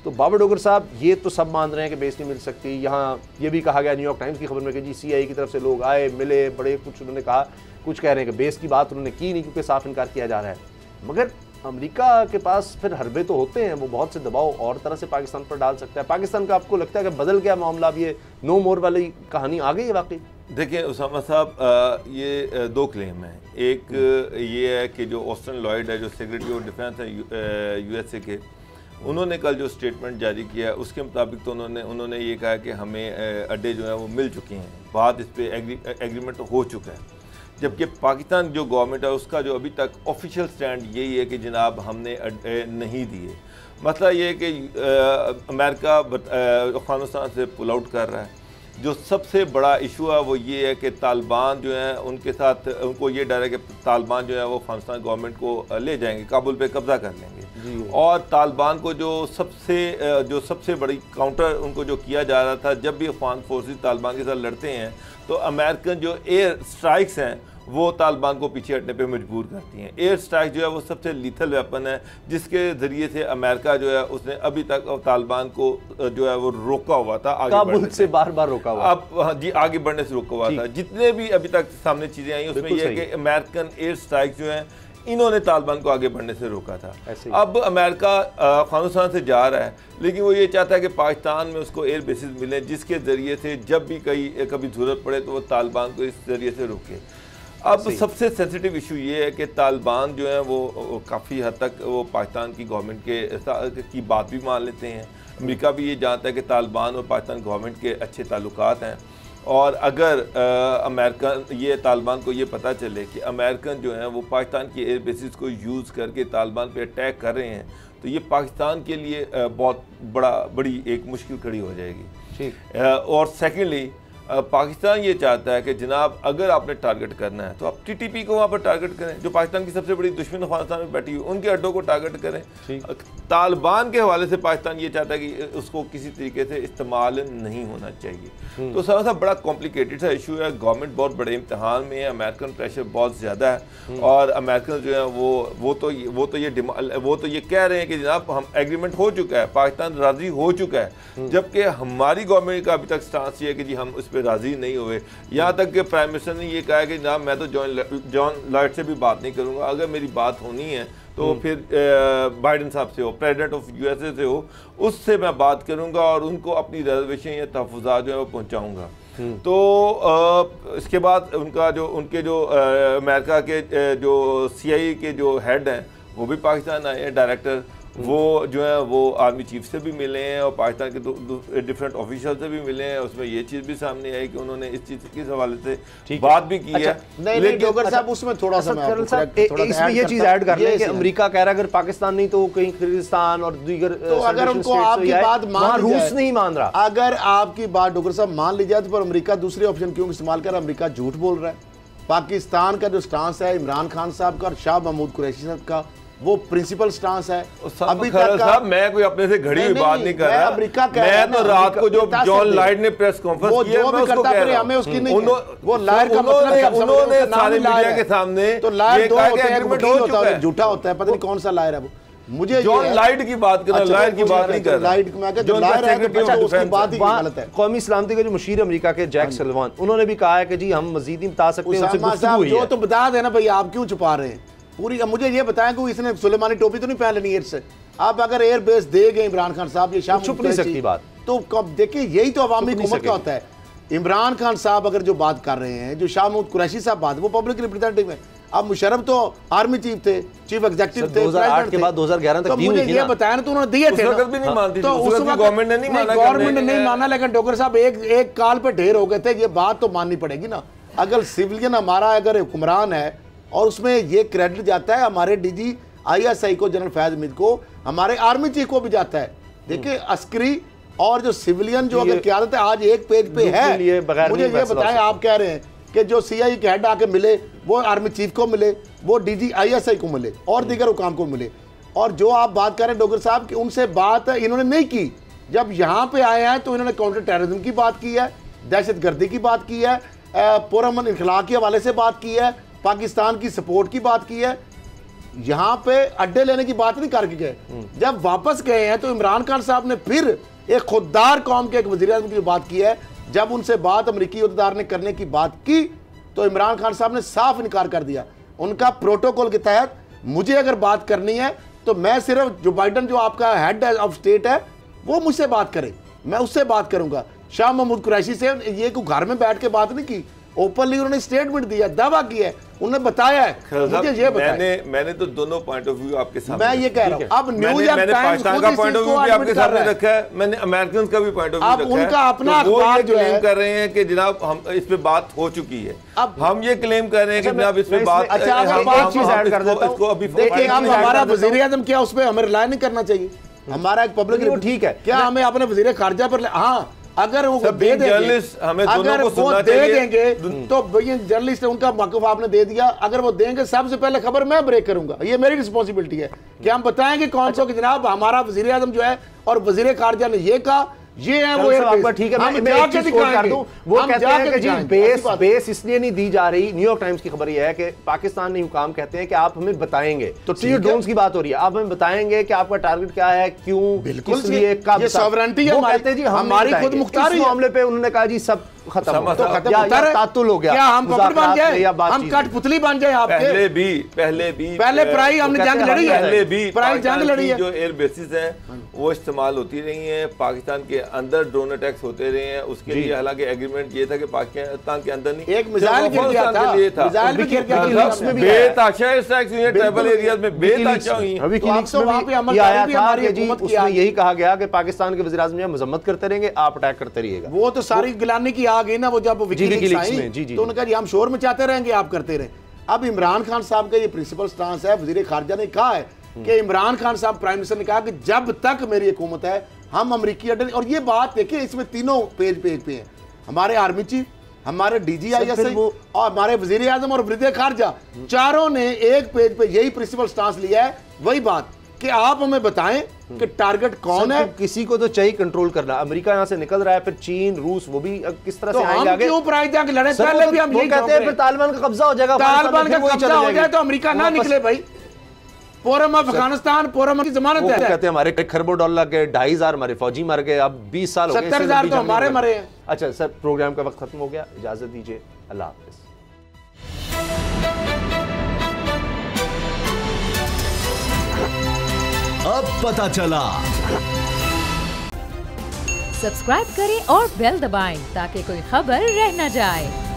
तो बाबर डोगर साहब, ये तो सब मान रहे हैं कि बेस नहीं मिल सकती। यहाँ ये भी कहा गया न्यूयॉर्क टाइम्स की खबर में कि जी CIA की तरफ से लोग आए, मिले, बड़े कुछ उन्होंने कहा, कुछ कह रहे हैं कि बेस की बात उन्होंने की नहीं क्योंकि साफ इनकार किया जा रहा है। मगर अमेरिका के पास फिर हरबे तो होते हैं, वो बहुत से दबाव और तरह से पाकिस्तान पर डाल सकता है। पाकिस्तान का आपको लगता है कि बदल गया मामला, अब ये नो मोर वाली कहानी आ गई है वाकई? देखिए उसामा साहब, ये दो क्लेम हैं। एक ये है कि जो ऑस्टिन लॉयड है, जो सेक्रेटरी ऑफ डिफेंस है USA के, उन्होंने कल जो स्टेटमेंट जारी किया है उसके मुताबिक तो उन्होंने ये कहा कि हमें अड्डे जो हैं वो मिल चुके हैं, बात इस पर एग्रीमेंट हो चुका है। जबकि पाकिस्तान जो गवर्नमेंट है उसका जो अभी तक ऑफिशियल स्टैंड यही है कि जनाब हमने अड्डे नहीं दिए। मसला ये है कि अमेरिका अफगानिस्तान से पुल आउट कर रहा है। जो सबसे बड़ा इशू है वो ये है कि तालिबान जो है उनके साथ उनको ये डर है कि तालिबान जो है वो अफगानिस्तान गवर्नमेंट को ले जाएंगे, काबुल पे कब्जा कर लेंगे। और तालिबान को जो सबसे बड़ी काउंटर उनको जो किया जा रहा था, जब भी अफगान फोर्सेस तालिबान के साथ लड़ते हैं तो अमेरिकन जो एयर स्ट्राइक्स हैं वो तालिबान को पीछे हटने पे मजबूर करती हैं। एयर स्ट्राइक जो है वो सबसे लीथल वेपन है, जिसके ज़रिए से अमेरिका जो है उसने अभी तक तालिबान को जो है वो रोका हुआ था, आगे काबुल से बार रोका हुआ, अब जी आगे बढ़ने से रोका हुआ था। जितने भी अभी तक सामने चीज़ें आई उसमें यह है कि अमेरिकन एयर स्ट्राइक जो है इन्होंने तालिबान को आगे बढ़ने से रोका था। अब अमेरिका अफगानिस्तान से जा रहा है, लेकिन वो ये चाहता है कि पाकिस्तान में उसको एयर बेसिस मिले, जिसके ज़रिए से जब भी कभी ज़रूरत पड़े तो वो तालिबान को इस ज़रिए से रोके। अब सबसे सेंसिटिव इशू ये है कि तालिबान जो है वो काफ़ी हद तक वो पाकिस्तान की गवर्नमेंट की बात भी मान लेते हैं। अमेरिका भी ये जानता है कि तालिबान और पाकिस्तान गवर्नमेंट के अच्छे ताल्लुकात हैं, और अगर तालिबान को ये पता चले कि अमेरिकन जो हैं वो पाकिस्तान की एयर बेसिस को यूज़ करके तालिबान पे अटैक कर रहे हैं, तो ये पाकिस्तान के लिए बहुत बड़ी एक मुश्किल खड़ी हो जाएगी। ठीक। और सेकेंडली पाकिस्तान ये चाहता है कि जनाब अगर आपने टारगेट करना है तो आप TTP को वहाँ पर टारगेट करें, जो पाकिस्तान की सबसे बड़ी दुश्मन अफगानिस्तान में बैठी हुई, उनके अड्डों को टारगेट करें। तालिबान के हवाले से पाकिस्तान ये चाहता है कि उसको किसी तरीके से इस्तेमाल नहीं होना चाहिए। तो सारा बड़ा कॉम्प्लिकेटेड सा इशू है। गवर्नमेंट बहुत बड़े इम्तहान में है, अमेरिकन प्रेशर बहुत ज़्यादा है, और अमेरिकन जो है वो तो ये कह रहे हैं कि जनाब हम एग्रीमेंट हो चुका है, पाकिस्तान राज़ी हो चुका है, जबकि हमारी गवर्नमेंट का अभी तक स्टांस ये है कि जी हम उस पर राज़ी नहीं हुए। यहाँ तक कि प्राइम मिनिस्टर ने ये कहा कि जनाब मैं तो जॉन लॉयड से भी बात नहीं करूँगा, अगर मेरी बात होनी है तो फिर बाइडन साहब से हो, प्रेसिडेंट ऑफ USA से हो, उससे मैं बात करूँगा और उनको अपनी रिजर्वेशन या तहफ़्फ़ुज़ात जो है वो पहुँचाऊँगा। तो इसके बाद उनके जो अमेरिका के जो CIA के जो हेड हैं वो भी पाकिस्तान आए हैं, डायरेक्टर, वो जो है वो आर्मी चीफ से भी मिले हैं और पाकिस्तान के डिफरेंट ऑफिशियल से भी मिले हैं। उसमें ये चीज़ भी सामने आई कि उन्होंने इस चीज़ के हवाले से बात भी की है। लेकिन डोगर साहब उसमें थोड़ा सा इसमें ये चीज़ ऐड कर रहे हैं कि अमेरिका कह रहा है अगर पाकिस्तान नहीं तो कहीं किर्गिस्तान और दीगर, तो अगर उनको आपकी बात मान रूस नहीं मान रहा, अगर आपकी बात डोगर साहब मान ली जाए तो पर अमेरिका दूसरे ऑप्शन क्यों इस्तेमाल कर रहा है? अमेरिका झूठ बोल रहा है। पाकिस्तान का जो स्टांस है इमरान खान साहब का और शाह महमूद कुरैशी साहब का, वो प्रिंसिपल स्टांस है। अभी तक साहब मैं कोई अपने से घड़ी हुई बात नहीं कर रहा, अमेरिका मैं तो रात को जो जॉन लाइड ने प्रेस कॉन्फ्रेंस की है मैं उसको कह रहा हूं, हमें उसकी नहीं, वो लाइड का मतलब उन्होंने सारे मीडिया के सामने तो लाइड दो होते हैं, वकील होता है, झूठा होता है, पता नहीं कौन सा लायर है वो। मुझे जॉन लाइड की बात कर रहा, लाइड की बात नहीं कर रहा। लाइड में आके जो लायर है तो उसकी बात ही गलत है। कौमी सलामती के जो मुशीर अमेरिका के जैक सल्वान, उन्होंने भी कहा है कि जी हम मजीद नहीं बता सकते, उनसे गुफ्तगू हुई है। जो तो बता देना भाई, आप क्यों छुपा रहे हैं पूरी? मुझे ये बताएं कि इसने सुलेमानी टोपी तो नहीं पहन लेनी एयर से? आप अगर एयर बेस दे गए इमरान खान साहब, ये शाम छुप नहीं सकती बात, तो कब देखिए यही तो अवामी हुकूमत का होता है। इमरान खान साहब अगर जो बात कर रहे हैं, जो शाह महमूद कुरैशी साहब बात, वो पब्लिक रिप्रेजेंटेटिव है। अब मुशर्रफ तो आर्मी चीफ थे, चीफ एग्जीक्यूटिव थे, 2008 के बाद 2011 तक तो मुझे ये बताया ना, तो उन्होंने दिए थे, भी नहीं मानती, तो उस वक्त गवर्नमेंट ने नहीं माना। लेकिन डोगर साहब एक काल पे ढेर हो गए थे, ये बात तो माननी पड़ेगी ना। अगर सिविलियन हमारा अगर हुक्मरान है और उसमें ये क्रेडिट जाता है हमारे DG ISI को, जनरल फैज हमीद को, हमारे आर्मी चीफ को भी जाता है। देखिए अस्करी और जो सिविलियन जो अगर क्यादत है आज एक पेज पे है। मुझे ये बताएं, आप कह रहे हैं कि जो CIA के हेड आके मिले वो आर्मी चीफ को मिले, वो DG ISI को मिले और दीगर हुकाम को मिले, और जो आप बात कर रहे हैं डोगर साहब की उनसे बात इन्होंने नहीं की। जब यहाँ पे आए हैं तो इन्होंने काउंटर टेररिज्म की बात की है, दहशतगर्दी की बात की है, पुरअमन इनखला के हवाले से बात की है, पाकिस्तान की सपोर्ट की बात की है। यहाँ पे अड्डे लेने की बात नहीं करके गए। जब वापस गए हैं तो इमरान खान साहब ने फिर एक खुददार कौम के एक वज़ीर आज़म की बात की है। जब उनसे बात अमरीकी उहदेदार ने करने की बात की तो इमरान खान साहब ने साफ इनकार कर दिया। उनका प्रोटोकॉल के तहत मुझे अगर बात करनी है तो मैं सिर्फ जो बाइडन जो आपका हेड ऑफ स्टेट है वो मुझसे बात करे, मैं उससे बात करूंगा। शाह महमूद कुरैशी से ये कोई घर में बैठ के बात नहीं की, ओपनली उन्होंने स्टेटमेंट दिया, दावा किया है, उन्होंने बताया है। मुझे ये बताया, मैंने तो दोनों पॉइंट ऑफ व्यू आपके सामने, मैं ये कह रहा हूं, अब न्यूयॉर्क टाइम्स पाकिस्तान का पॉइंट ऑफ व्यू भी आपके सामने रखा है, मैंने अमेरिकन का भी पॉइंट ऑफ व्यू रखा है। अब उनका अपना अखबार जो है कर रहे हैं कि जनाब हम इस पे बात हो चुकी है, अब हम ये क्लेम कर रहे हैं कि जनाब इस पे बात, अच्छा अगर बात चीज ऐड कर देता हूं, देखिए अब हमारा वज़ीर आज़म क्या उस पे हमें रिलाय नहीं करना चाहिए, हमारा एक पब्लिक ठीक है, क्या हमें अपने वज़ीर खारजा पर, हाँ अगर वो दे देंगे, हमें अगर वो दे देंगे तो भैया जर्नलिस्ट है उनका मौक़िफ़ आपने दे दिया, अगर वो देंगे सबसे पहले खबर मैं ब्रेक करूंगा, ये मेरी रिस्पॉन्सिबिलिटी है कि हम बताएंगे कौन सा कि जनाब हमारा वज़ीर आज़म जो है और वज़ीर खारजा ने ये कहा, ये है वो ठीक है। मैं एक चीज कोट कर दूं, वो कहते हैं कि जी बेस इसलिए नहीं दी जा रही, न्यूयॉर्क टाइम्स की खबर ये है कि पाकिस्तान ने हुकाम कहते हैं कि आप हमें बताएंगे, तो ये ड्रोन्स की बात हो रही है, आप हमें बताएंगे कि आपका टारगेट क्या है, क्यों, बिल्कुल इसलिए कब, ये सॉवरेनिटी है हमारी खुद मुख्तारी है। मामले पे उन्होंने कहा जी सब खत्म हो गया, क्या हम कपड़ बन जाए, हम कठपुतली बन जाए आपके, पहले प्राई हमने जंग लड़ी है, पहले भी प्राई जंग लड़ी है, जो एयर बेसिस हैं वो इस्तेमाल होती रही हैं, पाकिस्तान के अंदर ड्रोन अटैक्स होते रहे हैं, उसके लिए हालांकि एग्रीमेंट ये था कि पाकिस्तान के अंदर नहीं, एक मिसाइल गिर गया था, मिसाइल भी गिर गया था, बेताशा स्ट्राइक्स हुई हैं ट्राइबल एरियाज में, बेताशा हुई हैं। विकीलीक्स में भी आया था कि जी उसमें यही कहा गया कि पाकिस्तान के वज़ीर आज़म मजम्मत करते रहेंगे, आप अटैक करते रहिएगा। वो तो सारी गिलानी की आ गई ना, वो जब विकीलीक्स आई तो उन्होंने कहा जी हम शोर मचाते रहेंगे, आप करते रहे। अब इमरान खान साहब का ये प्रिंसिपल स्टांस है, वज़ीर खारजा ने कहा है कि इमरान खान साहब प्राइम मिनिस्टर ने कहा कि जब तक मेरी हुकूमत है हम अमरीकी अड्डे, और ये बात देखिए इसमें तीनों पेज पे हैं, हमारे आर्मी चीफ, हमारे DGISI और हमारे वज़ीर आज़म और वज़ीर खारजा, चारों ने एक पेज पे यही प्रिंसिपल स्टांस लिया है, वही बात कि आप हमें बताएं कि टारगेट कौन है। किसी को तो चाहिए कंट्रोल करना, अमेरिका यहाँ से निकल रहा है, फिर चीन रूस वो भी किस तरह से आएंगे आगे, क्यों प्राइज जाके लड़े, पहले भी हम यही कहते हैं, फिर तालिबान का कब्जा हो जाएगा, तालिबान का कब्जा हो जाए तो अमेरिका ना निकले भाई, फोरम ऑफ अफगानिस्तान फोरम की जमानत है, कहते हैं हमारे खरबों डॉलर के 2,500 हमारे फौजी मर गए, अब 20 साल हो गए, 70,000 तो हमारे मरे हैं। अच्छा सर, प्रोग्राम का वक्त खत्म हो गया, इजाजत दीजिए, अल्लाह हाफिज। अब पता चला। सब्सक्राइब करें और बेल दबाएं ताकि कोई खबर रह न जाए।